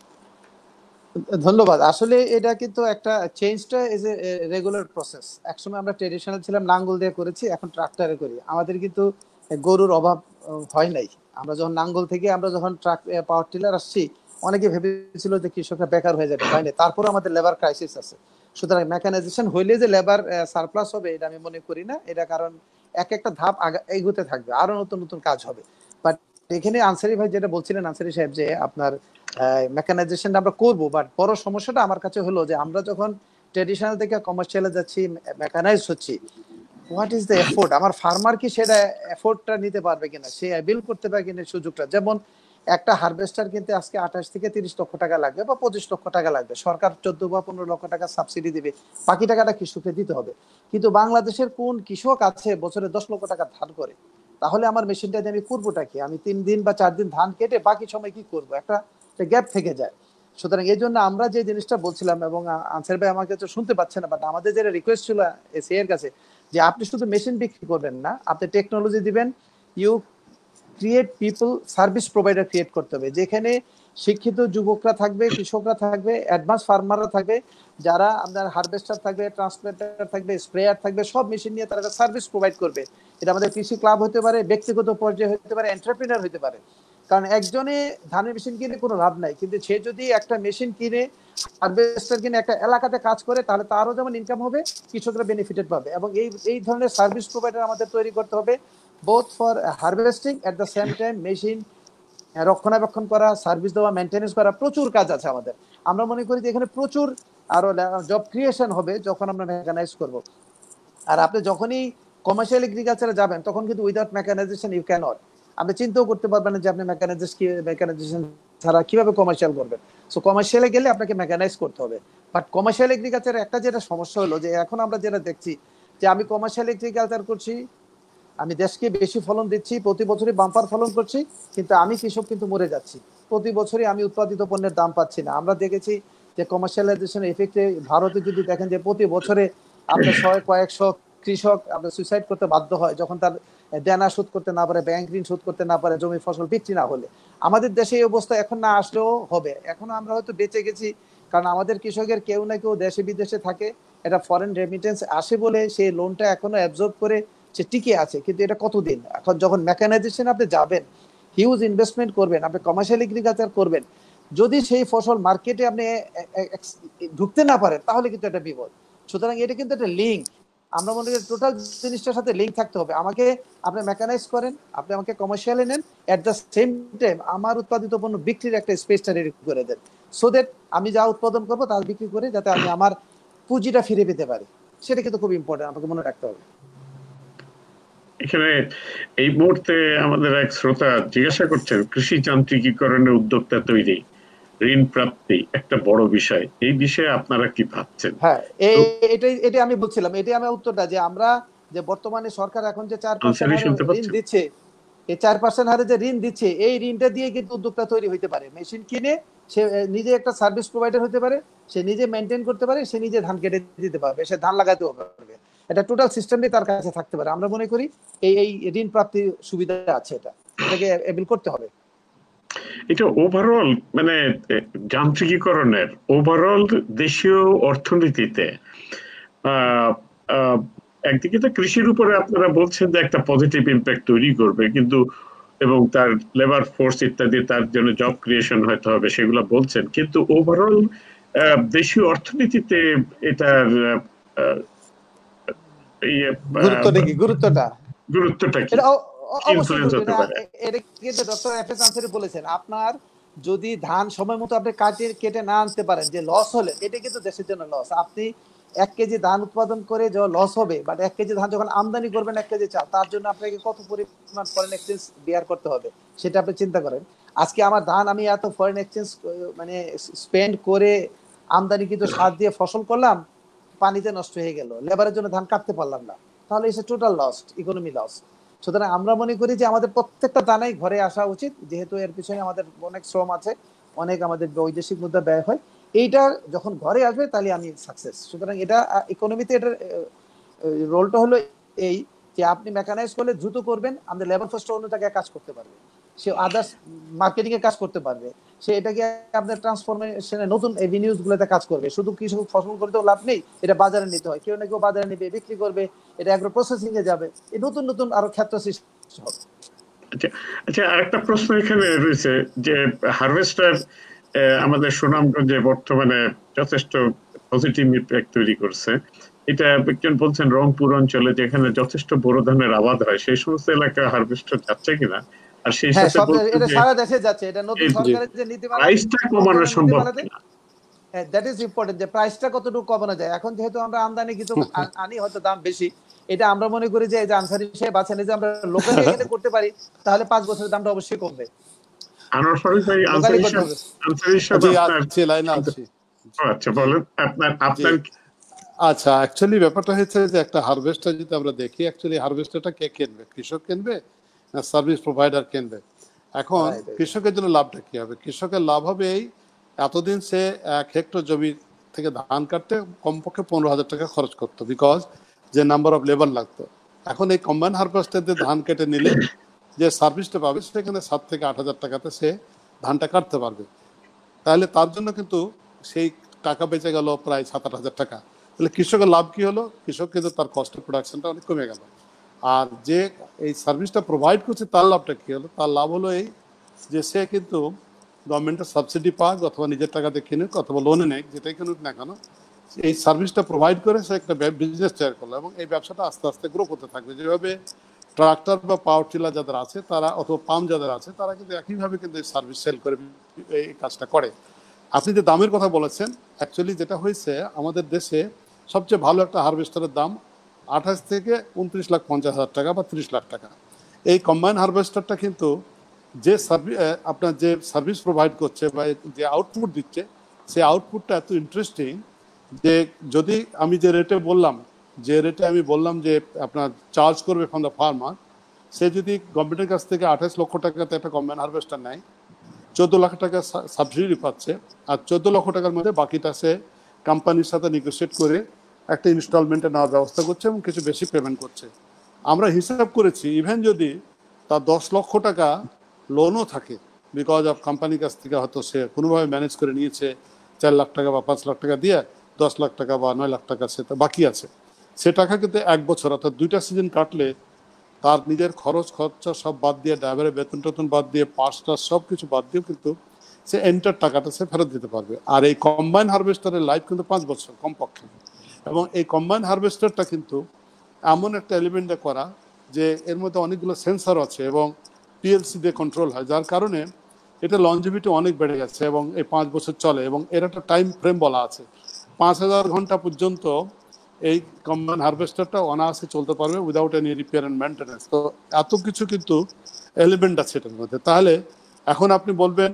D: ধন্যবাদ। আসলে এটা কিন্তু একটা চেঞ্জটা ইজ এ রেগুলার প্রসেস। একসময় আমরা ট্রেডিশনাল ছিলাম, নাঙ্গল দিয়ে করেছি, এখন ট্রাক্টরে করি। আমাদের কিন্তু গরুর অভাব হয় নাই। আমরা যখন নাঙ্গল থেকে আমরা যখন ট্রাক পাওয়ার টিলার আসছি, অনেকে ভেবেছিল যে কৃষকরা বেকার হয়ে যাবে, হয় না। তারপরে আমাদের লেবার ক্রাইসিস আছে। সুতরাং মেকানাইজেশন হইলে যে লেবার সারপ্লাস হবে এটা আমি মনে করি না। এটা কারণ এক একটা ধাপ এগোতে থাকবে, আরো নতুন নতুন কাজ হবে। বাট এখানে আনসারি ভাই যেটা বলছিলেন, আনসারি সাহেব, যে আপনার মেকানাইজেশন আমরা করবো, বাট বড় সমস্যাটা আমার কাছে হলো যে আমরা যখন ট্রেডিশনাল থেকে কমার্শিয়ালে যাচ্ছি, মেকানাইজ হচ্ছি, হোয়াট ইজ দ্য এফোর্ট? আমার ফার্মার কি সেটা এফোর্টটা নিতে পারবে কিনা, সে অ্যাবিল করতে পারবে কিনা সুযোগটা? যেমন একটা হারভেস্টার কিনতে আজকে 28 থেকে 30 লক্ষ টাকা লাগবে বা 25 লক্ষ টাকা লাগবে, সরকার 14 বা 15 লক্ষ টাকা সাবসিডি দিবে, বাকি টাকাটা কৃষককে দিতে হবে। কিন্তু বাংলাদেশের কোন কৃষক আছে বছরে 10 লক্ষ টাকা ধার করে? তাহলে আমার মেশিনটা দিয়ে আমি করবোটা কি? আমি 3 দিন বা 4 দিন ধান কেটে বাকি সময় কি করবো? একটা গ্যাপ থেকে যায়। সুতরাং এই জন্য আমরা যে জিনিসটা বলছিলাম, এবং আনসার ভাই আমাকে তো শুনতে পাচ্ছে না, বাট আমাদের যেটা রিকোয়েস্ট ছিল এসি এর কাছে, যে আপনি শুধু মেশিন বিক্রি করবেন না, আপনি টেকনোলজি দিবেন। You create people, service provider create করতে হবে, যেখানে শিক্ষিত যুবকরা থাকবে, কৃষকরা থাকবে, অ্যাডভান্স ফার্মাররা থাকবে, যারা আপনার হারভেস্টার থাকবে, ট্রান্সপ্লান্টার থাকবে, স্প্রেয়ার থাকবে, সব মেশিন নিয়ে তারা সার্ভিস প্রোভাইড করবে। এটা আমাদের কৃষি ক্লাব হতে পারে, ব্যক্তিগত পর্যায়ে হতে পারে, এন্টারপ্রিনার হতে পারে। কারণ একজনে ধানের মেশিন কিনে কোনো লাভ নাই, কিন্তু সে যদি একটা মেশিন কিনে, হারভেস্টার কিনে একটা এলাকাতে কাজ করে, তাহলে তারও যেমন ইনকাম হবে, কৃষকরা বেনিফিটেড পাবে। এবং এই ধরনের সার্ভিস প্রোভাইডার আমাদের তৈরি করতে হবে, both for harvesting, at the same time machine রক্ষণাবেক্ষণ করা, সার্ভিস দেওয়া, মেনটেন্যান্স করা, প্রচুর কাজ আছে আমাদের। আমরা মনে করি যে এখানে প্রচুর আরো জব ক্রিয়েশন হবে যখন আমরা মেকানাইজ করব। আর আপনি যখনই কমার্শিয়াল এগ্রিকালচারে যাবেন, তখন কিন্তু without mechanization you can not. আপনি চিন্তাও করতে পারবেন না যে আপনি মেকানাইজেশন ছাড়া কিভাবে কমার্শিয়াল করবেন। সো কমার্শিয়ালে গেলে আপনাকে মেকানাইজ করতে হবে। বাট কমার্শিয়াল এগ্রিকালচারে একটা যেটা সমস্যা হলো, যে এখন আমরা যেটা দেখছি, যে আমি কমার্শিয়াল এগ্রিকালচার করছি, আমি দেশকে বেশি ফলন দিচ্ছি, প্রতি বছরই বাম্পার ফলন করছি, কিন্তু আমি কৃষক কিন্তু মরে যাচ্ছি। প্রতি বছরই আমি উৎপাদিত পণ্যের দাম পাচ্ছি না। আমরা দেখেছি যে কমার্শিয়ালাইজেশন এফেক্টে ভারতে যদি দেখেন যে প্রতি বছরে আপনার কয়েকশো কৃষক আপনার সুইসাইড করতে বাধ্য হয়, যখন তার দেনা শোধ করতে না পারে, ব্যাংক ঋণ শোধ করতে না পারে, জমি ফসল বিক্রি না হলে। আমাদের দেশে এই অবস্থা এখন না আসলেও হবে। এখন আমরা হয়তো বেঁচে গেছি, কারণ আমাদের কৃষকের কেউ না কেউ দেশে বিদেশে থাকে, এটা ফরেন রেমিটেন্স আসে বলে সেই লোনটা এখনো অ্যাবজর্ব করে সে টিকে আছে। কিন্তু এটা কতদিন? এখন যখন মেকানাইজেশন আপনি যাবেন, হিউজ ইনভেস্টমেন্ট করবেন, আপনি কমার্শিয়াল এগ্রিকালচার করবেন, যদি সেই ফসল মার্কেটে আপনি ঢুকতে না পারেন, তাহলে কিন্তু এটা বিপদ। সুতরাং এটা কিন্তু একটা লিঙ্ক। আমরা মনে করি টোটাল জিনিসটার সাথে লিঙ্ক থাকতে হবে। আমাকে আপনি মেকানাইজ করেন, আপনি আমাকে কমার্শিয়ালে নেন, এট দ্য সেম টাইম আমার উৎপাদিত পণ্য বিক্রির একটা স্পেসটা রেডি করে দেন, সো দ্যাট আমি যা উৎপাদন করবো তা বিক্রি করে যাতে আমি আমার পুঁজিটা ফিরে পেতে পারি। সেটা কিন্তু খুব ইম্পর্টেন্ট, আমাকে মনে রাখতে হবে।
B: এখানে এই মুহূর্তে আমাদের এক শ্রোতা জিজ্ঞাসা করছেন, কৃষি যান্ত্রিকীকরণের উদ্যোক্তা তৈরি, ঋণ প্রাপ্তি একটা বড় বিষয়, এই বিষয়ে আপনারা কি ভাবছেন?
D: হ্যাঁ, এটাই আমি বলছিলাম, এটাই আমার উত্তরটা, যে আমরা যে বর্তমানে সরকার এখন যে 4% ঋণ দিচ্ছে, এই 4% হারে যে ঋণ দিচ্ছে, এই ঋণটা দিয়ে কিন্তু উদ্যোক্তা তৈরি হইতে পারে। মেশিন কিনে সে নিজে একটা সার্ভিস প্রোভাইডার হতে পারে, সে নিজে মেনটেন করতে পারে, সে নিজে ধান কেটে দিতে পারবে, সে ধান লাগাতেও পারবে। এটা টোটাল সিস্টেমটাই তার কাছে থাকতে পারে। আমরা মনে করি এই ঋণ প্রাপ্তির সুবিধা আছে, এটাকে এবিল করতে হবে।
B: এটা ওভারঅল মানে যান্ত্রিকীকরণের ওভারঅল দেশীয় অর্থনীতিতে একদিকে তো কৃষির উপরে আপনারা বলছেন যে একটা পজিটিভ ইম্প্যাক্ট তৈরি করবে, কিন্তু এবং তার লেবার ফোর্স ইত্যাদি, তার জন্য জব ক্রিয়েশন হয়তো হবে, সেগুলো বলছেন, কিন্তু ওভারঅল দেশীয় অর্থনীতিতে এটার গুরুত্বটা কি, ইনফ্লুয়েন্স হতে পারে?
D: বলেছেন, আপনার যদি ধান সময় মতো আপনি কেটে না আনতে পারেন, যে লস হলে, এটা কিন্তু দেশের জন্য লস। আপনি 1 কেজি ধান উৎপাদন করে যে লস হবে, বাট 1 কেজি ধান যখন আমদানি করবেন 1 কেজি চাল, তার জন্য আপনাকে কত পরিমাণ ফরেন এক্সচেঞ্জ বিয়ার করতে হবে, সেটা আপনি চিন্তা করেন। আজকে আমার ধান আমি এত ফরেন এক্সচেঞ্জ মানে স্পেন্ড করে আমদানি কিন্তু সার দিয়ে ফসল করলাম, পানিতে নষ্ট হয়ে গেল, লেবারের জন্য ধান কাটতে পারলাম না, তাহলে এসে টোটাল লস্ট, ইকোনমি লস। সুতরাং আমরা মনে করি যে আমাদের প্রত্যেকটা দানাই ঘরে আসা উচিত, যেহেতু এর পিছনে আমাদের অনেক শ্রম আছে, অনেক আমাদের বৈদেশিক মুদ্রা ব্যয় হয়। এইটা যখন ঘরে আসবে তাহলে আমি সাকসেস। সুতরাং এটা ইকোনমিতে এটার রোলটা হলো এই যে আপনি মেকানাইজ করলে দ্রুত করবেন, আমাদের লেবার ফোর্সটা অন্য জায়গায় কাজ করতে পারবে, সে আদার্স মার্কেটিং এ কাজ করতে পারবে, সে এটাকে আপনার ট্রান্সফরমেশনে নতুন এভিনিউজ গুলোতে কাজ করবে। শুধু কৃষক ফসল করতেও লাভ নেই, এটা বাজারে নিতে হয়, কেউ না কেউ বাজারে নেবে, বিক্রি করবে, এটা অ্যাগ্রো প্রসেসিং এ যাবে, এই নতুন নতুন আরো ক্ষেত্র সৃষ্টি হবে।
B: আচ্ছা আচ্ছা, আরেকটা প্রশ্ন এখানে রয়েছে যে হারভেস্টার আমাদের সুনামগঞ্জে বর্তমানে যথেষ্ট পজিটিভ ইম্প্যাক্ট তৈরি করছে। এটা একজন বলছেন রংপুর অঞ্চলে যেখানে যথেষ্ট বোরো ধানের আবাদ হয়, সেই সমস্ত এলাকা হারভেস্টার যাচ্ছে কিনা? আর সেই
D: হ্যাঁ,
B: সাথে
D: এটা সারা দেশে যাচ্ছে, এটা নতুন সরকারের যে নীতিমালা,
B: প্রাইসটা কমানো সম্ভব কিনা?
D: দ্যাট ইজ ইম্পর্টেন্ট, যে প্রাইসটা কতটুকু কমানো যায়। এখন যেহেতু আমরা আমদানি কিছু আনি, হয়তো দাম বেশি, এটা আমরা মনে করি যে আনসারী সাহেব আছেন, যে আমরা লোকালি এখানে করতে পারি, তাহলে 5 বছরের দামটা অবশ্যই কমবে।
B: আনোয়ার ফারুক ভাই, আনসারী সাহেব আচ্ছা বলেন আপনার।
C: আচ্ছা, অ্যাকচুয়ালি ব্যাপারটা হচ্ছে যে একটা হারভেস্টার যদি আমরা দেখি, অ্যাকচুয়ালি হারভেস্টারটা কে কিনবে? কৃষক কিনবে না সার্ভিস প্রোভাইডার কিনবে? এখন কৃষকের জন্য লাভটা কি হবে? কৃষকের লাভ হবে এই, এতদিন সে 1 হেক্টর জমি থেকে ধান কাটতে কমপক্ষে 15,000 টাকা খরচ করতো, বিকজ যে নাম্বার অফ লেবার লাগতো। এখন এই কম্বাইন হারভেস্টার দিয়ে ধান কেটে নিলে যে সার্ভিসটা পাবে সেখানে 7 থেকে 8,000 টাকাতে সে ধানটা কাটতে পারবে। তাহলে তার জন্য কিন্তু সেই টাকা বেঁচে গেল প্রায় 7-8,000 টাকা। তাহলে কৃষকের লাভ কি হলো? কৃষক কিন্তু তার কস্ট অফ প্রোডাকশনটা অনেক কমে গেল। আর যে এই সার্ভিসটা প্রোভাইড করছে তার লাভটা কি হলো? তার লাভ হলো এই যে সে কিন্তু গভর্নমেন্টের সাবসিডি পাক অথবা নিজের টাকাতে কিনুক অথবা লোনে নেয়, যেটাই কিনুক না কেন, এই সার্ভিসটা প্রোভাইড করে সে একটা বিজনেস তৈরি করলো এবং এই ব্যবসাটা আস্তে আস্তে গ্রো করতে থাকবে। যেভাবে ট্রাক্টর বা পাওয়ার টিলার যাদের আছে তারা অথবা পাম্প যাদের আছে তারা কিন্তু একইভাবে কিন্তু এই সার্ভিস সেল করে এই কাজটা করে। আপনি যে দামের কথা বলেছেন, অ্যাকচুয়ালি যেটা হয়েছে আমাদের দেশে সবচেয়ে ভালো একটা হারভেস্টারের দাম 28 থেকে 29,50,000 টাকা বা 30 লাখ টাকা। এই কম্বাইন হারভেস্টারটা কিন্তু যে আপনার যে সার্ভিস প্রোভাইড করছে বা যে আউটপুট দিচ্ছে, সেই আউটপুটটা এত ইন্টারেস্টিং যে যদি আমি যে রেটে বললাম যে আপনার চার্জ করবে ফ্রম দ্য ফার্মার, সে যদি গভর্নমেন্টের কাছ থেকে 28 লক্ষ টাকাতে একটা কম্বাইন হারভেস্টার নেয়, 14 লাখ টাকা সাবসিডি পাচ্ছে, আর 14 লক্ষ টাকার মধ্যে বাকিটা সে কোম্পানির সাথে নেগোসিয়েট করে একটা ইনস্টলমেন্টে নেওয়ার ব্যবস্থা করছে এবং কিছু বেশি পেমেন্ট করছে। আমরা হিসাব করেছি ইভেন যদি তার 10 লক্ষ টাকা লোনও থাকে, বিকজ অফ কোম্পানির কাছ থেকে হয়তো সে কোনোভাবে ম্যানেজ করে নিয়েছে 4 লাখ টাকা বা 5 লাখ টাকা দিয়ে, 10 লাখ টাকা বা 9 লাখ টাকা সে বাকি আছে, সে টাকা কিন্তু 1 বছর অর্থাৎ 2টা সিজন কাটলে তার নিজের খরচা সব বাদ দিয়ে, ড্রাইভারের বেতন টেতন বাদ দিয়ে, পাঁচটা সব কিছু বাদ দিয়ে কিন্তু সে এন্টার টাকাটা সে ফেরত দিতে পারবে। আর এই কম্বাইন হারভেস্টারের লাইফ কিন্তু 5 বছর কমপক্ষে। এবং এই কম্বাইন হারভেস্টারটা কিন্তু এমন একটা এলিমেন্টে করা যে এর মধ্যে অনেকগুলো সেন্সর আছে এবং পিএলসি দিয়ে কন্ট্রোল হয়, যার কারণে এটা লঞ্জিভিটি অনেক বেড়ে গেছে এবং এই 5 বছর চলে এবং এর একটা টাইম ফ্রেম বলা আছে 5,000 ঘন্টা পর্যন্ত এই কম্বাইন হারভেস্টারটা অনায়াসে চলতে পারবে without any repair and maintenance. তো এত কিছু কিন্তু এলিমেন্ট আছে এটার মধ্যে। তাহলে এখন আপনি বলবেন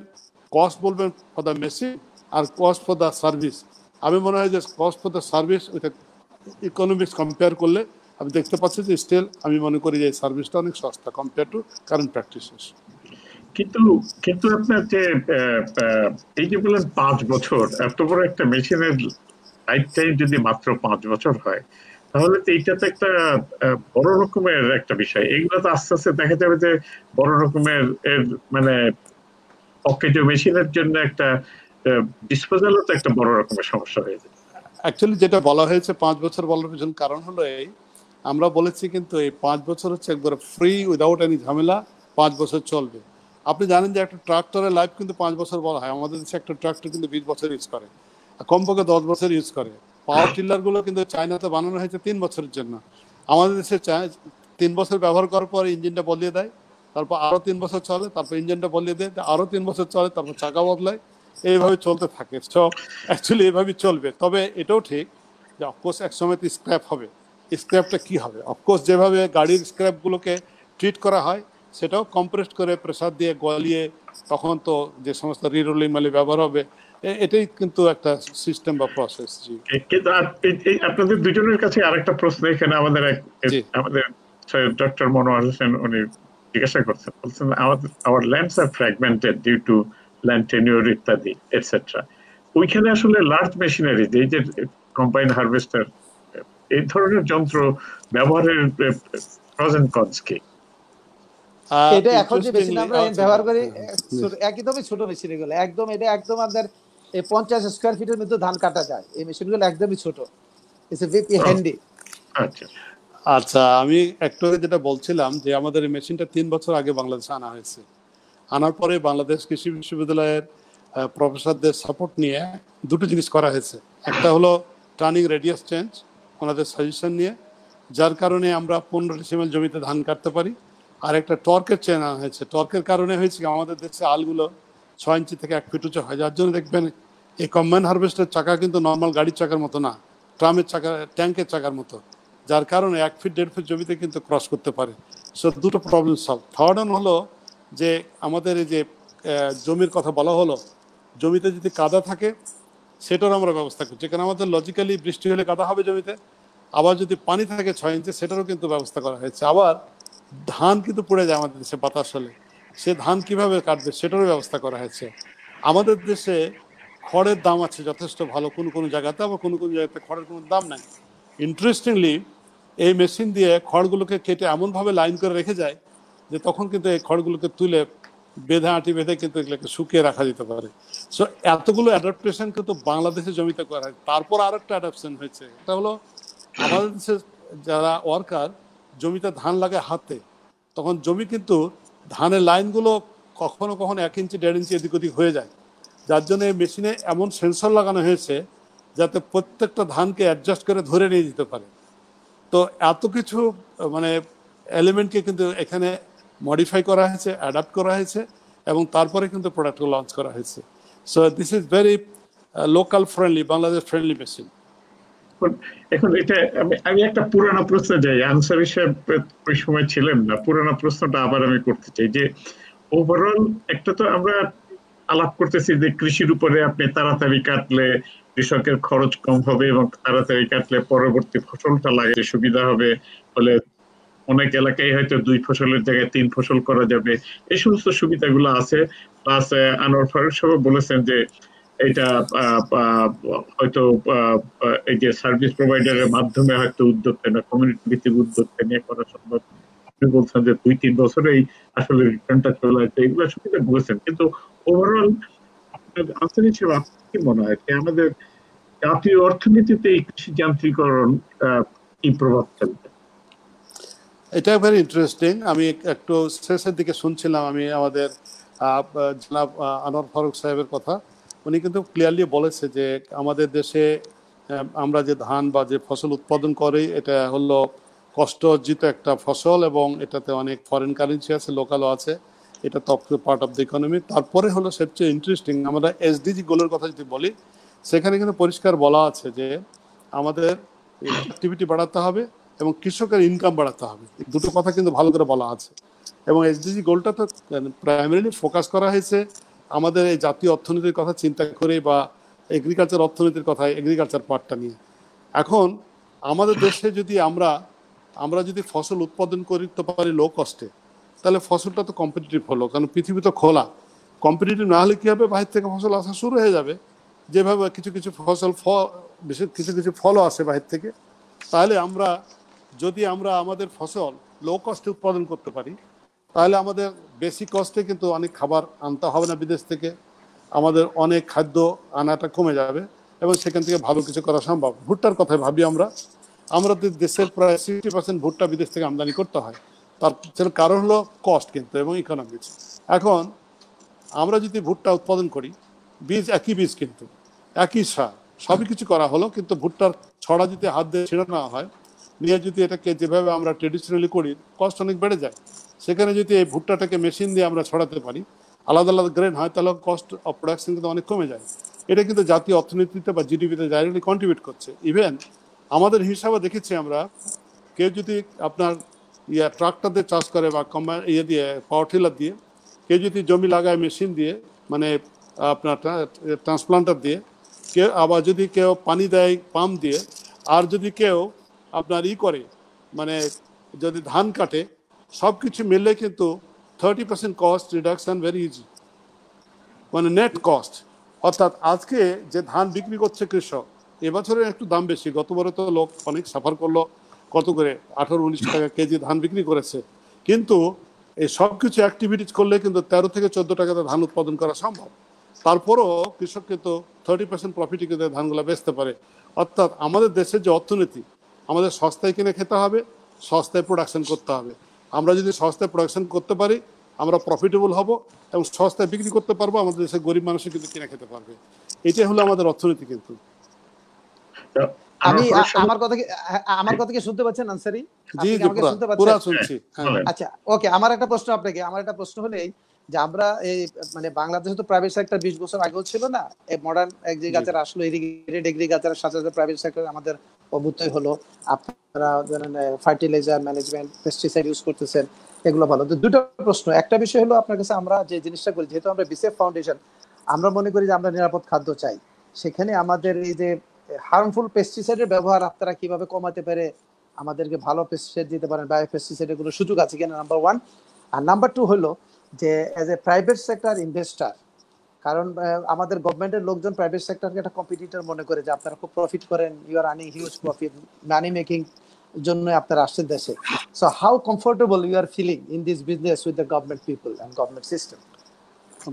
C: কস্ট বলবেন ফর দ্য মেশিন আর কস্ট ফর দ্য সার্ভিস। আমি মনে হয় যে কস্ট ফর দ্য সার্ভিস ওইটা ইকোনমিক্স কম্পেয়ার করলে আমি দেখতে পাচ্ছি যে স্টিল আমি মনে করি যে এই সার্ভিসটা অনেক সস্তা কম্পেয়ার টু কারেন্ট প্র্যাকটিসেস।
B: কিন্তু আপনার যে এই যে বললেন 5 বছর, এত বড় একটা মেশিনের লাইফ টাইম যদি মাত্র 5 বছর হয়, তাহলে তো এইটা তো একটা বড় রকমের একটা বিষয়। এগুলো তো আস্তে আস্তে দেখা যাবে যে বড় রকমের মানে অকেজো মেশিনের জন্য একটা ডিসপোজালও তো একটা বড় রকমের সমস্যা হয়ে যায়।
C: অ্যাকচুয়ালি যেটা বলা হয়েছে 5 বছর বলার পিছন কারণ হলো এই, আমরা বলেছি কিন্তু এই 5 বছর হচ্ছে একবার ফ্রি উইদাউট এনি ঝামেলা 5 বছর চলবে। আপনি জানেন যে একটা ট্রাক্টরের লাইফ কিন্তু 5 বছর বলা হয়, আমাদের দেশে একটা ট্রাক্টর কিন্তু 20 বছর ইউজ করে, কমপক্ষে 10 বছর ইউজ করে। পাওয়ার টিলারগুলো কিন্তু চায়নাতে বানানো হয়েছে 3 বছরের জন্য। আমাদের দেশে 3 বছর ব্যবহার করার পর ইঞ্জিনটা বদলিয়ে দেয়, তারপর আরও 3 বছর চলে, তারপর ইঞ্জিনটা বদলিয়ে দেয়, আরও 3 বছর চলে, তারপর চাকা বদলায়, এইভাবে চলতে থাকে। সো অ্যাকচুয়ালি এইভাবেই চলবে। তবে এটাও ঠিক যে অফকোর্স একসময় তো স্ক্র্যাপ হবে। স্ক্র্যাপটা কি হবে? অফকোর্স যেভাবে গাড়ির স্ক্র্যাপগুলোকে ট্রিট করা হয় সেটাও কম্প্রেস করে প্রেসার দিয়ে গলিয়ে তখন তো যে সমস্ত রিরোলিং মালি ব্যবহার হবে, এটাই কিন্তু একটা সিস্টেম বা প্রসেস।
B: কিন্তু আপনাদের দুজনের কাছে আরেকটা প্রশ্ন এখানে আমাদের ডক্টর মনোয়ার হোসেন উনি জিজ্ঞাসা করছেন, বলছেন our lands are fragmented due to land tenure ইত্যাদি এটসেট্রা। ওইখানে আসলে লার্জ মেশিনারি এই যে কম্বাইন হারভেস্টার এই ধরনের যন্ত্র ব্যবহারের প্রস এন্ড কনস কি?
D: এটা এখন যে মেশিন আমরা ব্যবহার করি একদমই ছোট মেশিন, এগুলো একদম এটা একদম আমাদের 50 স্কয়ার ফিটের মধ্যে ধান কাটা যায়। এই মেশিনগুলো একদমই ছোট, ইটস এ ভেরি হ্যান্ডি।
B: আচ্ছা
C: আচ্ছা, আমি একটু আগে যেটা বলছিলাম যে আমাদের এই মেশিনটা 3 বছর আগে বাংলাদেশে আনা হয়েছে। আনার পরে বাংলাদেশ কৃষি বিশ্ববিদ্যালয়ের প্রফেসরদের সাপোর্ট নিয়ে দুটো জিনিস করা হয়েছে। একটা হলো টার্নিং রেডিয়াস চেঞ্জ, ওনাদের সাজেশন নিয়ে, যার কারণে আমরা 15 ডিসিমেল জমিতে ধান কাটতে পারি। আর একটা টর্কের চেন আনা হয়েছে। টর্কের কারণে হয়েছে কি আমাদের দেশে আলগুলো 6 ইঞ্চি থেকে 1 ফিট উঁচু হয়, যার জন্য দেখবেন এই কম্বাইন হারভেস্টের চাকা কিন্তু নর্মাল গাড়ির চাকার মতো না, ট্রামের চাকা, ট্যাঙ্কের চাকার মতো, যার কারণে 1 ফিট 1.5 ফিট জমিতে কিন্তু ক্রস করতে পারে। সো দুটো প্রবলেম সলভ। থার্ড অন হলো যে আমাদের এই যে জমির কথা বলা হলো, জমিতে যদি কাদা থাকে সেটারও আমরা ব্যবস্থা করছি, কারণ আমাদের লজিক্যালি বৃষ্টি হলে কাদা হবে জমিতে। আবার যদি পানি থাকে 6 ইঞ্চি সেটারও কিন্তু ব্যবস্থা করা হয়েছে। আবার ধান কিন্তু পড়ে যায় আমাদের দেশে বাতাস হলে, সে ধান কিভাবে কাটবে সেটারও ব্যবস্থা করা হয়েছে। আমাদের দেশে খড়ের দাম আছে যথেষ্ট ভালো কোনো কোনো জায়গাতে, আবার কোনো কোনো জায়গাতে খড়ের কোনো দাম নাই। ইন্টারেস্টিংলি এই মেশিন দিয়ে খড়গুলোকে কেটে এমনভাবে লাইন করে রেখে যায় যে তখন কিন্তু এই খড়গুলোকে তুলে বেঁধে আঁটি বেঁধে কিন্তু এগুলোকে শুকিয়ে রাখা যেতে পারে। সো এতগুলো অ্যাডাপ্টেশন কিন্তু বাংলাদেশের জমিতে করা হয়। তারপর আর একটা অ্যাডাপশন হয়েছে, এটা হলো আমাদের দেশের যারা ওয়ার্কার জমিতে ধান লাগায় হাতে, তখন জমি কিন্তু ধানের লাইনগুলো কখনো কখনো 1 ইঞ্চি 1.5 ইঞ্চি এদিক ওদিক হয়ে যায়, যার জন্য এই মেশিনে এমন সেন্সর লাগানো হয়েছে যাতে প্রত্যেকটা ধানকে অ্যাডজাস্ট করে ধরে নিয়ে যেতে পারে। তো এত কিছু মানে এলিমেন্টকে কিন্তু এখানে মডিফাই করা হয়েছে, অ্যাডাপ্ট করা হয়েছে, এবং তারপরে কিন্তু প্রোডাক্টগুলো লঞ্চ করা হয়েছে। So this is very local friendly, Bangladesh friendly machine.
B: এখন এটা আমি একটা পুরানো প্রশ্ন যাই, আনসার হিসেবে ওই সময় ছিলেন না, পুরানো প্রশ্নটা আবার আমি করতে চাই যে ওভারঅল একটা তো আমরা আলাপ করতেছি যে কৃষির উপরে আপনি তাড়াতাড়ি কাটলে কৃষকের খরচ কম হবে এবং তাড়াতাড়ি কাটলে পরবর্তী ফসলটা লাগাতে সুবিধা হবে, ফলে অনেক এলাকায় হয়তো 2 ফসলের জায়গায় 3 ফসল করা যাবে, এই সমস্ত সুবিধাগুলো আছে। প্লাস আনোয়ার ফারুক সাহেব বলেছেন যে এটা হয়তো এই যে সার্ভিস প্রোভাইডারের মাধ্যমে হয়তো উদ্যোক্তা না কমিউনিটি ভিত্তিক উদ্যোক্তা নিয়ে করা সম্ভব। আপনি বলছেন যে 2-3 বছরেই আসলে রিটার্নটা চলে আসে, এগুলো সুবিধা বলেছেন। কিন্তু ওভারঅল আপনার আনসার হিসেবে আপনার কি মনে হয় যে আমাদের জাতীয় অর্থনীতিতে এই কৃষি যান্ত্রিকরণ কি প্রভাব ফেলবে?
C: এটা ভেরি ইন্টারেস্টিং। আমি একটু শেষের দিকে শুনছিলাম আমি আমাদের জনাব আনোয়ার ফারুক সাহেবের কথা। উনি কিন্তু ক্লিয়ারলি বলেছে যে আমাদের দেশে আমরা যে ধান বা যে ফসল উৎপাদন করি এটা হলো কষ্ট অর্জিত একটা ফসল, এবং এটাতে অনেক ফরেন কারেন্সি আছে, লোকালও আছে, এটা তো পার্ট অফ দ্য ইকোনমি। তারপরে হলো সবচেয়ে ইন্টারেস্টিং, আমরা এসডিজি গোলের কথা যদি বলি, সেখানে কিন্তু পরিষ্কার বলা আছে যে আমাদের অ্যাক্টিভিটি বাড়াতে হবে এবং কৃষকের ইনকাম বাড়াতে হবে। এই দুটো কথা কিন্তু ভালো করে বলা আছে। এবং এসডিজি গোলটা তো প্রাইমারিলি ফোকাস করা হয়েছে আমাদের এই জাতীয় অর্থনীতির কথা চিন্তা করে, বা এগ্রিকালচার অর্থনীতির কথা, এগ্রিকালচার পার্টটা নিয়ে। এখন আমাদের দেশে যদি আমরা যদি ফসল উৎপাদন করতে পারি লো কস্টে, তাহলে ফসলটা তো কম্পিটিটিভ হলো, কারণ পৃথিবী তো খোলা। কম্পিটিটিভ না হলে কী হবে, বাইরে থেকে ফসল আসা শুরু হয়ে যাবে। যেভাবে কিছু কিছু ফসল বিশেষ কিছু কিছু ফলও আসে বাইরে থেকে। তাহলে যদি আমরা আমাদের ফসল লো কস্টে উৎপাদন করতে পারি, তাহলে আমাদের বেশি কস্টে কিন্তু অনেক খাবার আনতে হবে না বিদেশ থেকে, আমাদের অনেক খাদ্য আনাটা কমে যাবে এবং সেখান থেকে ভালো কিছু করা সম্ভব। ভুট্টার কথা ভাবি আমরা দেশের প্রায় 60% ভুট্টা বিদেশ থেকে আমদানি করতে হয়। তার কারণ হলো কস্ট কিন্তু এবং ইকোনমিক্স। এখন আমরা যদি ভুট্টা উৎপাদন করি, একই বীজ কিন্তু একই সার সবই কিছু করা হলো, কিন্তু ভুট্টার ছড়া যদি হাত দিয়ে ছিঁড়ে নেওয়া হয়, নিয়ে যদি এটাকে যেভাবে আমরা ট্রেডিশনালি করি, কস্ট অনেক বেড়ে যায়। সেখানে যদি এই ভুট্টাটাকে মেশিন দিয়ে আমরা ছড়াতে পারি, আলাদা আলাদা গ্রেন হয়, তাহলে কস্ট অফ প্রোডাকশন কিন্তু অনেক কমে যায়। এটা কিন্তু জাতীয় অর্থনীতিতে বা জিডিপিতে ডাইরেক্টলি কন্ট্রিবিউট করছে। ইভেন আমাদের হিসাবে দেখেছি আমরা, কেউ যদি আপনার ট্রাক্টর দিয়ে চাষ করে বা দিয়ে পাওয়ার টিলার দিয়ে, কেউ যদি জমি লাগায় মেশিন দিয়ে, মানে আপনার ট্রান্সপ্লান্টার দিয়ে, কেউ আবার যদি কেউ পানি দেয় পাম্প দিয়ে, আর যদি কেউ আপনার করে মানে যদি ধান কাটে, সব কিছু মিললে কিন্তু 30% কস্ট রিডাকশন ভেরি ইজি, মানে নেট কস্ট অর্থাৎ আজকে যে ধান বিক্রি করছে কৃষক, এবছরের একটু দাম বেশি, গতবারে তো লোক অনেক সাফার করলো, কত করে 18-19 টাকা কেজি ধান বিক্রি করেছে, কিন্তু এই সব কিছু অ্যাক্টিভিটিস করলে কিন্তু 13 থেকে 14 টাকাতে ধান উৎপাদন করা সম্ভব। তারপরও কৃষক কিন্তু 30% প্রফিটে কিন্তু ধানগুলো বেচতে পারে। অর্থাৎ আমাদের দেশের যে অর্থনীতি, আমাদের সস্তায় কিনে খেতে হবে, সস্তায় প্রোডাকশন করতে হবে। আমরা যদি সস্তায় প্রোডাকশন করতে পারি, আমরা প্রফিটেবল হব এবং সস্তায় বিক্রি করতে পারবো, আমাদের দেশের গরিব মানুষও কিন্তু কিনে খেতে পারবে। এটাই হলো আমাদের অর্থনীতি। কিন্তু
D: আমি আমার কথা কি শুনতে পাচ্ছেন আনসারি?
C: জি জি, পুরো শুনছি।
D: আচ্ছা, ওকে। আমার একটা প্রশ্ন আপনাকে, আমার একটা প্রশ্ন হলেই যে আমরা এই মানে বাংলাদেশে তো প্রাইভেট সেক্টর 20 বছর আগেও ছিল না, এই মডার্ন এগ্রিকালচার আসলো, ইরিগেটেড এগ্রিকালচারের সাথে সাথে প্রাইভেট সেক্টর আমাদের অভ্যুদয় হলো। আপনারা জানেন ফার্টিলাইজার ম্যানেজমেন্ট, পেস্টিসাইড ইউজ করতেছেন, এগুলো ভালো। তো দুটো প্রশ্ন। একটা বিষয় হলো আপনার কাছে, আমরা যে জিনিসটা করি, যেহেতু আমরা বিসেফ ফাউন্ডেশন, আমরা মনে করি যে আমরা নিরাপদ খাদ্য চাই, সেখানে আমাদের এই যে হার্মফুল পেস্টিসাইডের ব্যবহার আপনারা কিভাবে কমাতে পারে আমাদেরকে ভালো পেস্টিসাইড দিতে পারেন, বায়ো পেস্টিসাইডের কোনো সুযোগ আছে কিনা, নাম্বার 1। আর নাম্বার 2 হলো যে as a private sector investor, কারণ আমাদের গভর্নমেন্টের লোকজন প্রাইভেট সেক্টরকে একটা কম্পিটিটর মনে করে যে আপনারা খুব প্রফিট করেন, you are earning huge profit, money making জন্য আপনারা আসছেন দেশে। So how comfortable you are feeling in this business with the government people and government system?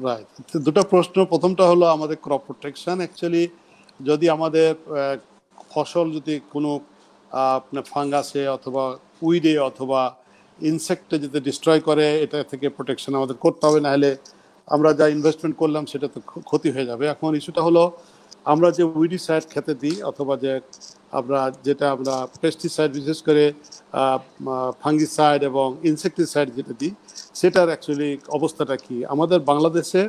C: Right, দুটো প্রশ্ন। প্রথমটা হলো আমাদের ক্রপ প্রোটেকশন। অ্যাকচুয়ালি যদি আমাদের ফসল যদি কোনো আপনার ফাঙ্গাসে অথবা উইডে অথবা ইনসেক্টে যদি ডিস্ট্রয় করে, এটা থেকে প্রোটেকশন আমাদের করতে হবে, নাহলে আমরা যা ইনভেস্টমেন্ট করলাম সেটা তো ক্ষতি হয়ে যাবে। এখন ইস্যুটা হলো আমরা যে উইডিসাইড খেতে দিই অথবা যে আমরা পেস্টিসাইড, বিশেষ করে ফাঙ্গিসাইড এবং ইনসেকটিসাইড যেটা দিই, সেটার অ্যাকচুয়ালি অবস্থাটা কি। আমাদের বাংলাদেশে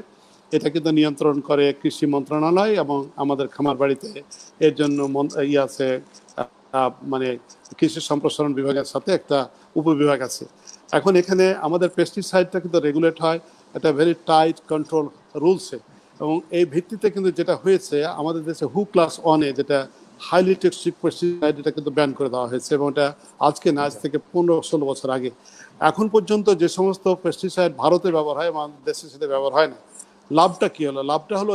C: এটা কিন্তু নিয়ন্ত্রণ করে কৃষি মন্ত্রণালয় এবং আমাদের খামার বাড়িতে এর জন্য আছে, মানে কৃষি সম্প্রসারণ বিভাগের সাথে একটা উপবিভাগ আছে। এখন এখানে আমাদের পেস্টিসাইডটা কিন্তু রেগুলেট হয় একটা ভেরি টাইট কন্ট্রোল রুলসে, এবং এই ভিত্তিতে কিন্তু যেটা হয়েছে আমাদের দেশে হু ক্লাস 1-এ যেটা হাইলি টক্সিক পেস্টিসাইড, এটা কিন্তু ব্যান করে দেওয়া হয়েছে, এবং এটা আজকে না, আজ থেকে 15-16 বছর আগে। এখন পর্যন্ত যে সমস্ত পেস্টিসাইড ভারতে ব্যবহার হয়, আমাদের দেশে সেটা ব্যবহার হয় না। লাভটা কি হলো? লাভটা হলো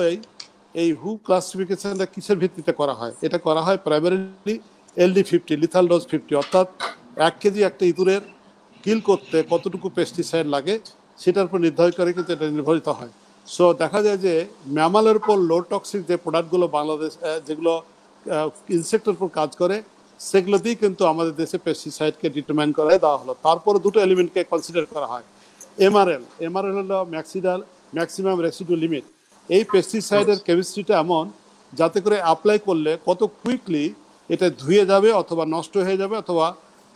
C: এই হু ক্লাসিফিকেশনটা কিসের ভিত্তিতে করা হয়? এটা করা হয় প্রাইমারিলি LD50, লিথাল ডোজ 50, অর্থাৎ 1 কেজি একটা ইঁদুরের কিল করতে কতটুকু পেস্টিসাইড লাগে সেটার উপর নির্ধারণ করে কিন্তু এটা নির্ধারিত হয়। সো দেখা যায় যে ম্যামালের উপর লো টক্সিক যে প্রোডাক্টগুলো বাংলাদেশ, যেগুলো ইনসেক্টের উপর কাজ করে, সেগুলোতেই কিন্তু আমাদের দেশে পেস্টিসাইডকে ডিটারমাইন করে দেওয়া হলো। তারপরে দুটো এলিমেন্টকে কনসিডার করা হয়। এমআরএল হলো ম্যাক্সিমাম রেসিডু লিমিট। এই পেস্টিসাইডের কেমিস্ট্রিটা এমন যাতে করে অ্যাপ্লাই করলে কত কুইকলি এটা ধুয়ে যাবে অথবা নষ্ট হয়ে যাবে অথবা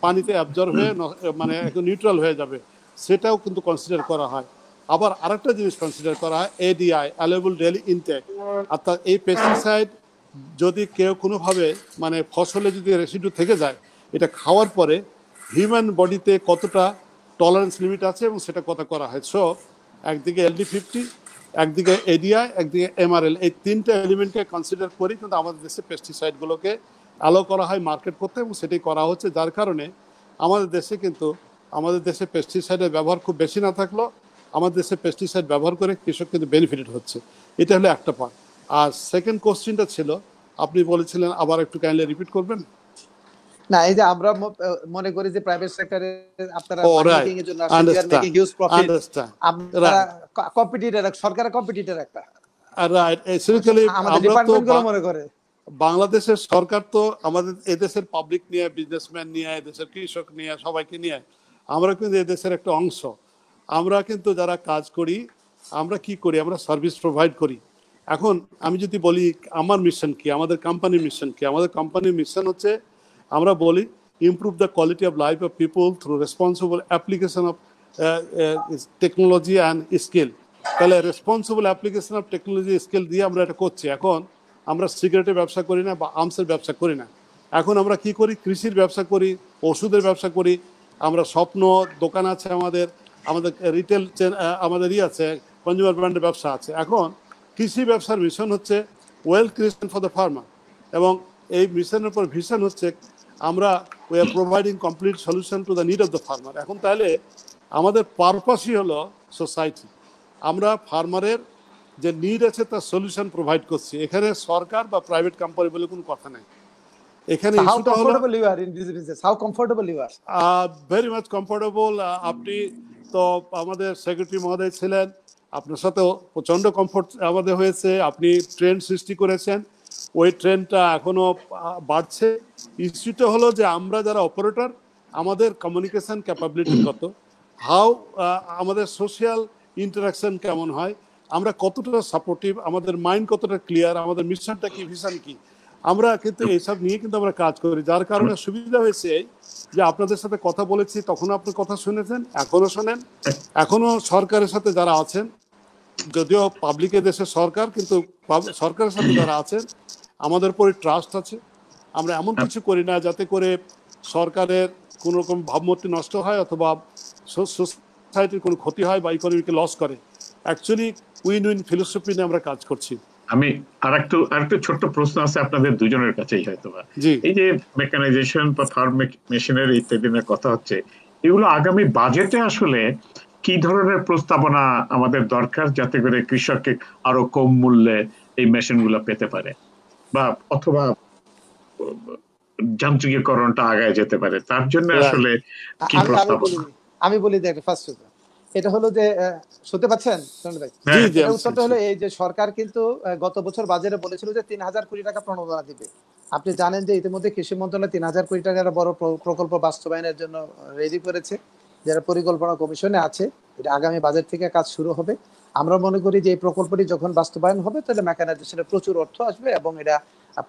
C: পানিতে অ্যাবজর্ব হয়ে মানে নিউট্রাল হয়ে যাবে, সেটাও কিন্তু কনসিডার করা হয়। আবার আরেকটা জিনিস কনসিডার করা হয় ADI, অ্যালাউয়েবল ডেইলি ইনটেক। অর্থাৎ এই পেস্টিসাইড যদি কেউ কোনোভাবে মানে ফসলে যদি রেসিডু থেকে যায়, এটা খাওয়ার পরে হিউম্যান বডিতে কতটা টলারেন্স লিমিট আছে এবং সেটা কত করা হয়। সো একদিকে LD50, একদিকে ADI, একদিকে MRL, এই তিনটা এলিমেন্টকে কনসিডার করি কিন্তু আমাদের দেশে পেস্টিসাইডগুলোকে অ্যালাউ করা হয় মার্কেট করতে, এবং সেটাই করা হচ্ছে। যার কারণে আমাদের দেশে পেস্টিসাইডের ব্যবহার খুব বেশি না থাকলেও আমাদের দেশে পেস্টিসাইড ব্যবহার করে কৃষক কিন্তু বেনিফিটেড হচ্ছে। এটা হলো একটা পার্ট। আর সেকেন্ড কোশ্চেনটা ছিল, আপনি বলেছিলেন, আবার একটু কাইন্ডলি রিপিট করবেন।
D: না, এই যে আমরা মনে করি যে প্রাইভেট সেক্টরে আপনারা মার্কেটিং এর জন্য আসলে you are making huge profit, আপনারা কম্পিটিটর, সরকারের কম্পিটিটর একটা, রাইট। এসেনশিয়ালি আমাদের ডিপার্টমেন্টগুলো মনে করে
C: বাংলাদেশের সরকার তো আমাদের এদেশের পাবলিক নিয়ে, বিজনেসম্যান নিয়ে, এদেশের কৃষক নিয়ে, সবাইকে নিয়ে আমরা কিন্তু এদেশের একটা অংশ। আমরা কিন্তু যারা কাজ করি, আমরা কি করি? আমরা সার্ভিস প্রোভাইড করি। এখন আমি যদি বলি আমার মিশন কি, আমাদের কোম্পানির মিশন কি, আমাদের কোম্পানির মিশন হচ্ছে, আমরা বলি improve the quality of life of people through responsible application of technology and skill. তাহলে responsible application of technology skill দিয়ে আমরা এটা করছি। এখন আমরা সিগারেটের ব্যবসা করি না বা আর্মসের ব্যবসা করি না। এখন আমরা কি করি? কৃষির ব্যবসা করি, ওষুধের ব্যবসা করি, আমরা স্বপ্ন দোকান আছে, আমাদের রিটেল আমাদের আছে, কনজিউমার ব্র্যান্ডের ব্যবসা আছে। এখন কৃষি ব্যবসার মিশন হচ্ছে wealth creation for the farmer, এবং এই মিশনের উপর ভিশন হচ্ছে আমরা we are providing complete solution to the need of the farmer. এখন তাহলে আমাদের পারপাসই হলো সোসাইটি। আমরা ফার্মারের যে নিড আছে তার সলিউশন প্রোভাইড করছি। এখানে সরকার বা প্রাইভেট কোম্পানি বলে কোনো কথা নাই। এখানে
D: হাউ
C: ইস্যুটা হলো
D: comfortable you are in this business, how comfortable you are?
C: Very much comfortable. আপনি তো আমাদের সেক্রেটারি মহোদয় ছিলেন, আপনার সাথে প্রচন্ড কমফোর্ট আমাদের হয়েছে। আপনি ট্রেন্ড সৃষ্টি করেছেন, ওই ট্রেন্ডটা এখনো বাড়ছে। ইস্যুটা হলো যে আমরা যারা অপারেটর, আমাদের কমিউনিকেশন ক্যাপাবিলিটি কত, হাউ আমাদের সোশ্যাল ইন্টারাকশন কেমন হয়, আমরা কতটা সাপোর্টিভ, আমাদের মাইন্ড কতটা ক্লিয়ার, আমাদের মিশনটা কি, ভিশন কি, আমরা কিন্তু এইসব নিয়ে কিন্তু আমরা কাজ করি। যার কারণে সুবিধা হয়েছে যে আপনাদের সাথে কথা বলেছি, তখন আপনি কথা শুনেছেন, এখনো শোনেন। এখনো সরকারের সাথে যারা আছেন, যদিও পাবলিকের দেশের সরকার, কিন্তু সরকারের সাথে যারা আছেন আমাদের উপরে ট্রাস্ট আছে। আমরা এমন কিছু করি না যাতে করে সরকারের কোনো রকম ভাবমূর্তি নষ্ট হয় অথবা সোসাইটির কোনো ক্ষতি হয় বা ইকোনমিকে লস করে। অ্যাকচুয়ালি উইন উইন ফিলোসফি নিয়ে আমরা কাজ করছি।
B: আমি আরেকটু ছোট্ট প্রশ্ন আছে আপনাদের দুজনের কাছেই হয়তো। এই যে মেকানাইজেশন বা ফার্ম মেশিনারি ইত্যাদি নিয়ে কথা হচ্ছে, এগুলো আগামী বাজেটে আসলে কি ধরনের প্রস্তাবনা আমাদের দরকার যাতে করে কৃষককে আরো কম মূল্যে এই মেশিনগুলো পেতে পারে, বা অথবা যান্ত্রিকীকরণটা আগায় যেতে পারে, তার জন্য আসলে কি প্রস্তাবনা?
D: আমি বলি দেখ, ফার্স্ট এটা হলো যে, শুনতে পাচ্ছেন ভাই? উত্তরটা হলো এই যে সরকার কিন্তু গত বছর বাজেটে বলেছিল যে ৩,০০০ কোটি টাকা প্রণোদনা দিবে। আপনি জানেন যে ইতিমধ্যে কৃষি মন্ত্রণালয় ৩,০০০ কোটি টাকার বড় প্রকল্প বাস্তবায়নের জন্য রেডি করেছে, যারা পরিকল্পনা কমিশনে আছে। এটা আগামী বাজেট থেকে কাজ শুরু হবে। আমরা মনে করি যে এই প্রকল্পটি যখন বাস্তবায়ন হবে তাহলে মেকানাইজেশনে প্রচুর অর্থ আসবে এবং এটা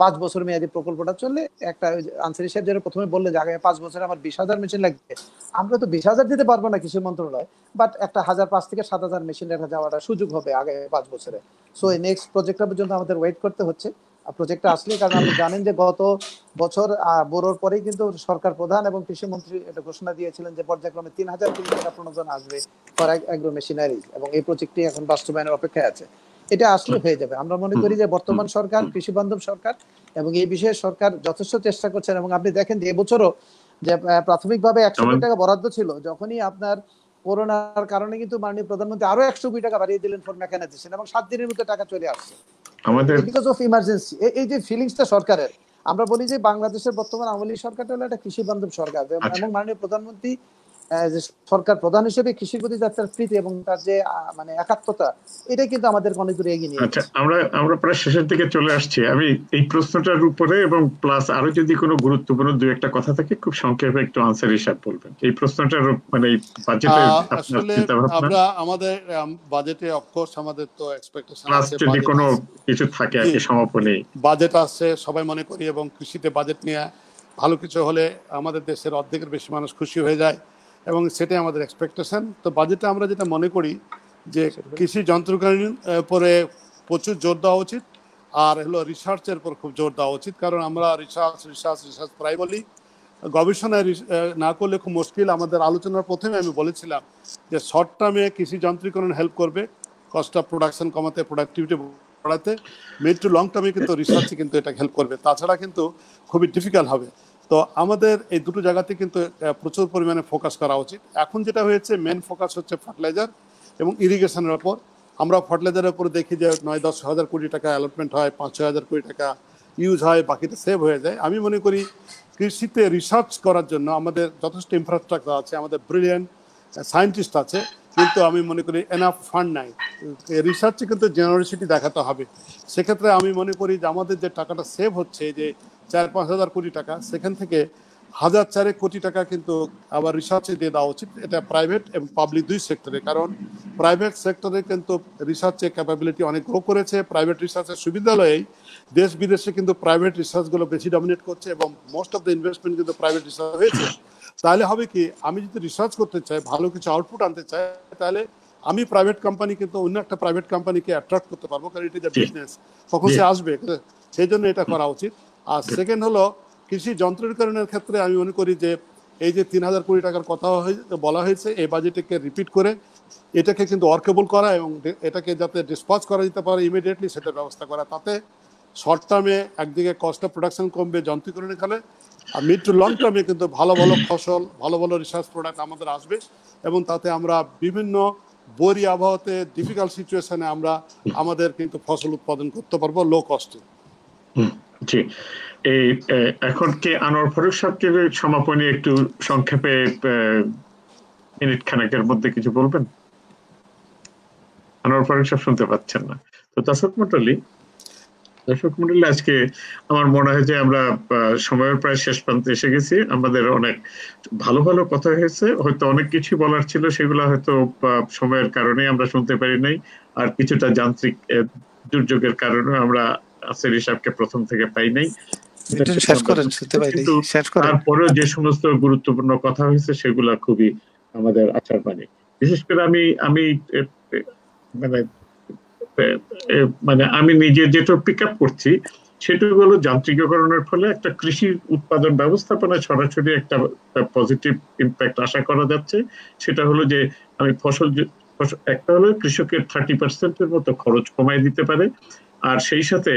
D: 5 বছর মেয়াদী প্রকল্পটা চললে একটা, আনসারী সাহেব যেটা প্রথমে বললেন যে আগামী 5 বছরে আমার 20,000 মেশিন লাগবে, আমরা তো 20,000 দিতে পারবো না কৃষি মন্ত্রণালয়, বাট একটা 1,005 থেকে 7,000 মেশিন রেখে যাওয়াটা সুযোগ হবে আগামী 5 বছরে। সো এই নেক্সট প্রজেক্টটা পর্যন্ত আমাদের ওয়েট করতে হচ্ছে প্রজেক্টটা আসলে। কারণ আপনি জানেন যে গত বছর বোরোর পরেই কিন্তু সরকার প্রধান এবং কৃষি মন্ত্রী এটা ঘোষণা দিয়েছিলেন যে পর্যায়ক্রমে 3,000 কোটি টাকা প্রণোদনা আসবে ফর অ্যাগ্রো মেশিনারি, এবং এই প্রজেক্টটি এখন বাস্তবায়নের অপেক্ষায় আছে। এটা আসলে হয়ে যাবে। আমরা মনে করি যে বর্তমান সরকার কৃষি বান্ধব সরকার এবং এই বিষয়ে সরকার যথেষ্ট চেষ্টা করছেন। এবং আপনি দেখেন যে এবছরও যে প্রাথমিকভাবে 100 কোটি টাকা বরাদ্দ ছিল, যখনই আপনার করোনার কারণে কিন্তু মাননীয় প্রধানমন্ত্রী আরো 100 কোটি টাকা বাড়িয়ে দিলেন ফর মেকানাইজেশন, এবং 7 দিনের মধ্যে টাকা চলে আসছে বিকজ অফ ইমার্জেন্সি। এই যে ফিলিংসটা সরকারের, আমরা বলি যে বাংলাদেশের বর্তমান আওয়ামী লীগ সরকারটা হলো একটা কৃষি বান্ধব সরকার, এবং মাননীয় প্রধানমন্ত্রী সরকার প্রধান হিসেবে কৃষির প্রতি যার প্রীতি এবং তার যে মানে একাত্মতা, এটা কিন্তু আমাদের অনেক দূরে এগিয়ে নিয়ে যাচ্ছে।
B: আমরা প্রায় শেষের দিকে চলে আসছি। আমি এই প্রশ্নটার উপরে এবং প্লাস আরো যদি কোনো গুরুত্বপূর্ণ দুই একটা কথা থাকে খুব সংক্ষেপে একটু আনসার হিসাব বলবেন এই প্রশ্নটার, মানে বাজেটের আপনার চিন্তা ভাবনা।
C: আমরা আমাদের বাজেটে অফকোর্স আমাদের তো এক্সপেকটেশন আছে,
B: যদি কোনো কিছু থাকে আর কি সমাপনী
C: বাজেট আছে সবাই মনে করি, এবং কৃষিতে বাজেট নিয়ে ভালো কিছু হলে আমাদের দেশের অর্ধেকের বেশি মানুষ খুশি হয়ে যায়, এবং সেটাই আমাদের এক্সপেকটেশন। তো বাজেটে আমরা যেটা মনে করি যে কৃষি যন্ত্রকালীন পরে প্রচুর জোর দেওয়া উচিত, আর হলো রিসার্চের উপর খুব জোর দেওয়া উচিত। কারণ আমরা রিসার্চ প্রায় বলি, গবেষণায় না করলে খুব মুশকিল। আমাদের আলোচনার প্রথমে আমি বলেছিলাম যে শর্ট টার্মে কৃষি যন্ত্রীকরণ হেল্প করবে কস্ট অফ প্রোডাকশন কমাতে, প্রোডাক্টিভিটি বাড়াতে। মিড টু লং টার্মে কিন্তু রিসার্চে কিন্তু এটা হেল্প করবে, তাছাড়া কিন্তু খুবই ডিফিকাল্ট হবে। তো আমাদের এই দুটো জায়গাতে কিন্তু প্রচুর পরিমাণে ফোকাস করা উচিত। এখন যেটা হয়েছে মেন ফোকাস হচ্ছে ফার্টিলাইজার এবং ইরিগেশনের ওপর। আমরা ফার্টিলাইজারের উপর দেখি যে 9-10 হাজার কোটি টাকা অ্যালটমেন্ট হয়, 5-6 হাজার কোটি টাকা ইউজ হয়, বাকিটা সেভ হয়ে যায়। আমি মনে করি কৃষিতে রিসার্চ করার জন্য আমাদের যথেষ্ট ইনফ্রাস্ট্রাকচার আছে, আমাদের ব্রিলিয়ান্ট সায়েন্টিস্ট আছে, কিন্তু আমি মনে করি এনাফ ফান্ড নাই। রিসার্চে কিন্তু জেনারেসিটি দেখাতে হবে। সেক্ষেত্রে আমি মনে করি যে আমাদের যে টাকাটা সেভ হচ্ছে, যে 4-5 হাজার কোটি টাকা, সেখান থেকে 1,000 কোটি টাকা কিন্তু আবার রিসার্চে দিয়ে দেওয়া উচিত। এটা প্রাইভেট এবং পাবলিক দুই সেক্টরে, কারণ প্রাইভেট সেক্টরে কিন্তু রিসার্চের ক্যাপাবিলিটি অনেক গ্রো করেছে। প্রাইভেট রিসার্চের সুবিধালয়েই দেশ বিদেশে কিন্তু প্রাইভেট রিসার্চগুলো বেশি ডমিনেট করছে, এবং মোস্ট অফ দ্য ইনভেস্টমেন্ট কিন্তু প্রাইভেট রিসার্চ হয়েছে। তাহলে হবে কি, আমি যদি রিসার্চ করতে চাই, ভালো কিছু আউটপুট আনতে চাই, তাহলে আমি প্রাইভেট কোম্পানি কিন্তু অন্য একটা প্রাইভেট কোম্পানিকে অ্যাট্রাক্ট করতে পারবো, কারণ এটা যে বিজনেস, তখন সে আসবে। সেই জন্য এটা করা উচিত। আর সেকেন্ড হলো কৃষি যন্ত্রীকরণের ক্ষেত্রে আমি মনে করি যে এই যে 3,000 কোটি টাকার কথা বলা হয়েছে, এই বাজেটকে রিপিট করে এটাকে কিন্তু ওয়ার্কেবল করা এবং এটাকে যাতে ডিসপাচ করা যেতে পারে ইমিডিয়েটলি, সেটার ব্যবস্থা করা। তাতে শর্ট টার্মে একদিকে কস্ট অফ প্রোডাকশন কমবে যন্ত্রীকরণের ফলে, আর মিড টু লং টার্মে কিন্তু ভালো ভালো ফসল, ভালো ভালো রিসার্চ প্রোডাক্ট আমাদের আসবে, এবং তাতে আমরা বিভিন্ন বৈরী আবহাওয়াতে ডিফিকাল্ট সিচুয়েশনে আমরা আমাদের কিন্তু ফসল উৎপাদন করতে পারবো লো কস্টে।
B: জি, এই এখন কি আনোয়ার ফারুক সাহেবকে সমাপনী একটু সংক্ষেপে মিনিট খানেকের মধ্যে কিছু বলবেন? আনোয়ার ফারুক সাহেব শুনতে পাচ্ছেন না। তো দর্শক মণ্ডলী, আজকে আমার মনে হয় যে আমরা সময়ের প্রায় শেষ প্রান্তে এসে গেছি। আমাদের অনেক ভালো ভালো কথা হয়েছে, হয়তো অনেক কিছু বলার ছিল, সেগুলো হয়তো সময়ের কারণে আমরা শুনতে পারি নাই, আর কিছুটা যান্ত্রিক দুর্যোগের কারণে আমরা আসের হিসাবকে প্রথম থেকে পাই নাই। কিন্তু তারপরেও যে সমস্ত গুরুত্বপূর্ণ কথা হয়েছে সেগুলা খুবই আমাদের আচার বাণী। বিশেষ করে আমি মানে আমি নিজে যেটা পিক আপ করছি সেটা হলো যান্ত্রিকীকরণের ফলে একটা কৃষি উৎপাদন ব্যবস্থাপনায় সরাসরি একটা পজিটিভ ইম্প্যাক্ট আশা করা যাচ্ছে। সেটা হলো যে আমি একটা হলো কৃষকের 30% মতো খরচ কমাই দিতে পারে, আর সেই সাথে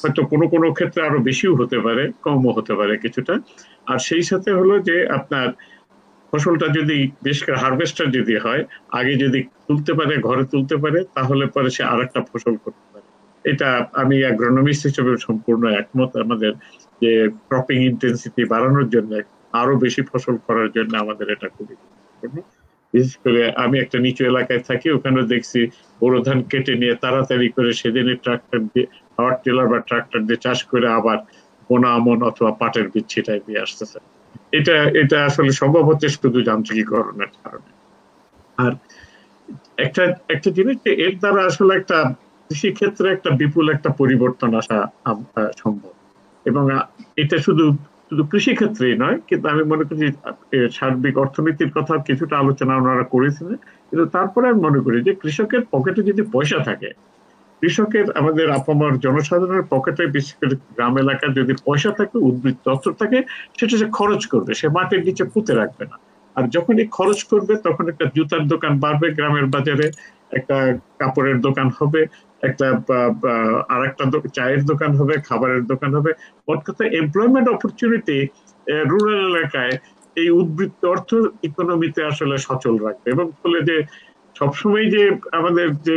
B: হয়তো কোনো কোনো ক্ষেত্রে আরো বেশিও হতে পারে, কমও হতে পারে কিছুটা। আর সেই সাথে হলো যে আপনার ফসলটা যদি বেশ করে হারভেস্টার যদি হয়, আগে যদি তুলতে পারে, ঘরে তুলতে পারে, তাহলে পরে সে আরেকটা ফসল করতে পারে। এটা আমি অ্যাগ্রোনমিস্ট হিসেবে সম্পূর্ণ একমত। আমাদের যে ক্রপিং ইন্টেন্সিটি বাড়ানোর জন্য, আরো বেশি ফসল করার জন্য আমাদের এটা খুবই গুরুত্বপূর্ণ। বিশেষ করে আমি একটা নিচু এলাকায় থাকি, ওখানে দেখছি বোরো ধান কেটে নিয়ে তাড়াতাড়ি করে সেদিনে ট্রাক্টর দিয়ে, পাওয়ার টিলার বা ট্রাক্টর দিয়ে চাষ করে আবার বোনা আমন অথবা পাটের বীজ ছিটাই দিয়ে আসতেছে। এটা আসলে সম্ভব হচ্ছে শুধু যান্ত্রিকীকরণের কারণে। আর একটা জিনিস, এর দ্বারা আসলে একটা কৃষি ক্ষেত্রে একটা বিপুল একটা পরিবর্তন আসা সম্ভব, এবং এটা শুধু কৃষি ক্ষেত্রেই নয়, কিন্তু আমি মনে করি সার্বিক অর্থনীতির কথা কিছুটা আলোচনা ওনারা করেছিলেন। কিন্তু তারপরে আমি মনে করি যে কৃষকের পকেটে যদি পয়সা থাকে, কৃষকের আমাদের আপামর জনসাধারণের পকেটে, বিশেষ করে গ্রাম এলাকায় যদি পয়সা থাকে, উদ্বৃত্ত অর্থ থাকে, সেটা সে খরচ করবে, সে মাটির নিচে পুঁতে রাখবে না। আর যখনই খরচ করবে তখন একটা জুতার দোকান বাড়বে গ্রামের বাজারে, একটা কাপড়ের দোকান হবে, একটা আরেকটা চায়ের দোকান হবে, খাবারের দোকান হবে। মোট কথা এমপ্লয়মেন্ট অপরচুনিটি রুরাল এলাকায় এই উদ্বৃত্ত অর্থ ইকোনমিতে আসলে সচল রাখবে, এবং ফলে যে সবসময় যে আমাদের যে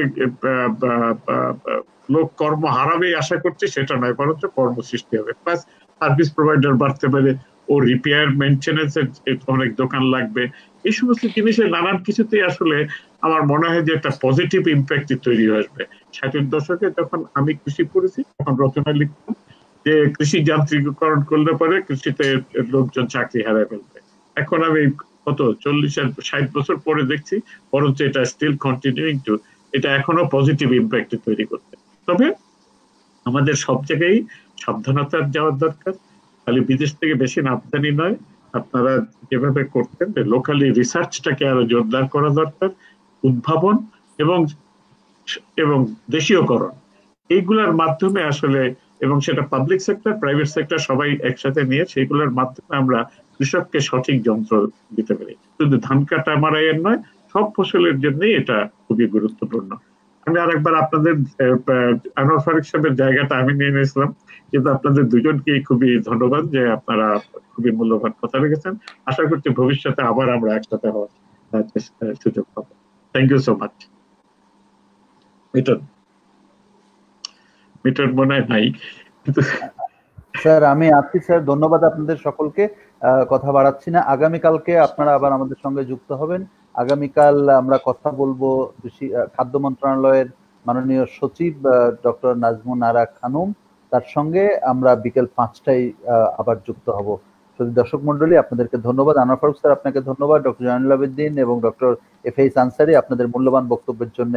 B: লোক কর্ম হারাবে আশা করছে সেটা নয়, বরঞ্চ কর্ম সৃষ্টি হবে। প্লাস সার্ভিস প্রোভাইডার বাড়তে পারে, ও রিপেয়ার মেইনটেনেন্স এর অনেক দোকান লাগবে। এই সমস্ত জিনিসের নানান কিছুতেই আসলে আমার মনে হয় যে একটা পজিটিভ ইম্প্যাক্ট তৈরি আসবে। 60-এর দশকে যখন আমি কৃষি করেছি তখন রচনা লিখতাম যে কৃষি যান্ত্রিকীকরণ করলে পরে কৃষিতে লোকজন চাকরি হারায় ফেলবে। এখন আমি কত 40-60 বছর পরে দেখছি বরঞ্চ এটা স্টিল কন্টিনিউইং টু, এটা এখনো পজিটিভ ইম্প্যাক্ট তৈরি করতে। তবে আমাদের সব জায়গায় সাবধানতার যাওয়ার দরকার, খালি বিদেশ থেকে বেশি নামদানি নয়। আপনারা যেভাবে করতেন লোকালি রিসার্চটাকে আরো জোরদার করা দরকার, উদ্ভাবন এবং দেশীয়করণ, এইগুলোর মাধ্যমে আসলে, এবং সেটা পাবলিক সেক্টর, প্রাইভেট সেক্টর সবাই একসাথে নিয়ে সেইগুলোর মাধ্যমে আমরা কৃষককে সঠিক যন্ত্র দিতে পারি। শুধু ধান কাটা মারাইয়ের নয়, সব ফসলের জন্যই এটা খুবই গুরুত্বপূর্ণ। আমি আরেকবার আপনাদের আনোয়ার ফারুক সাহেবের জায়গাটা আমি নিয়ে নিয়েছিলাম, কিন্তু আপনাদের দুজনকে খুবই ধন্যবাদ যে আপনারা খুবই মূল্যবান কথা রেখেছেন। আশা করছি ভবিষ্যতে আবার আমরা একসাথে হওয়ার সুযোগ পাবো। Thank you so much. Meter মনে হয় নাই, কিন্তু
A: স্যার আমি আছি স্যার, ধন্যবাদ আপনাদের সকলকে। কথা বাড়াচ্ছি না, আগামীকালকে আপনারা আবার আমাদের সঙ্গে যুক্ত হবেন। আগামীকাল আমরা কথা বলবো কৃষি খাদ্য মন্ত্রণালয়ের মাননীয় সচিব ডক্টর নাজমুন আরা খানুম, তার সঙ্গে আমরা বিকেল 5টায় আবার যুক্ত হব। দর্শক মন্ডলী, আপনাদেরকে ধন্যবাদ। আনোয়ার ফারুক স্যার আপনাকে ধন্যবাদ, ডক্টর জয়নুল আবেদিন এবং ডক্টর এফএইচ আনসারী আপনাদের মূল্যবান বক্তব্যের জন্য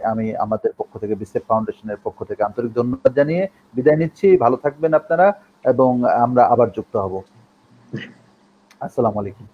A: আমি আমাদের পক্ষ থেকে, বিসেফ ফাউন্ডেশনের পক্ষ থেকে আন্তরিক ধন্যবাদ জানিয়ে বিদায় নিচ্ছি। ভালো থাকবেন আপনারা, এবং আমরা আবার যুক্ত হব। আসসালামু আলাইকুম।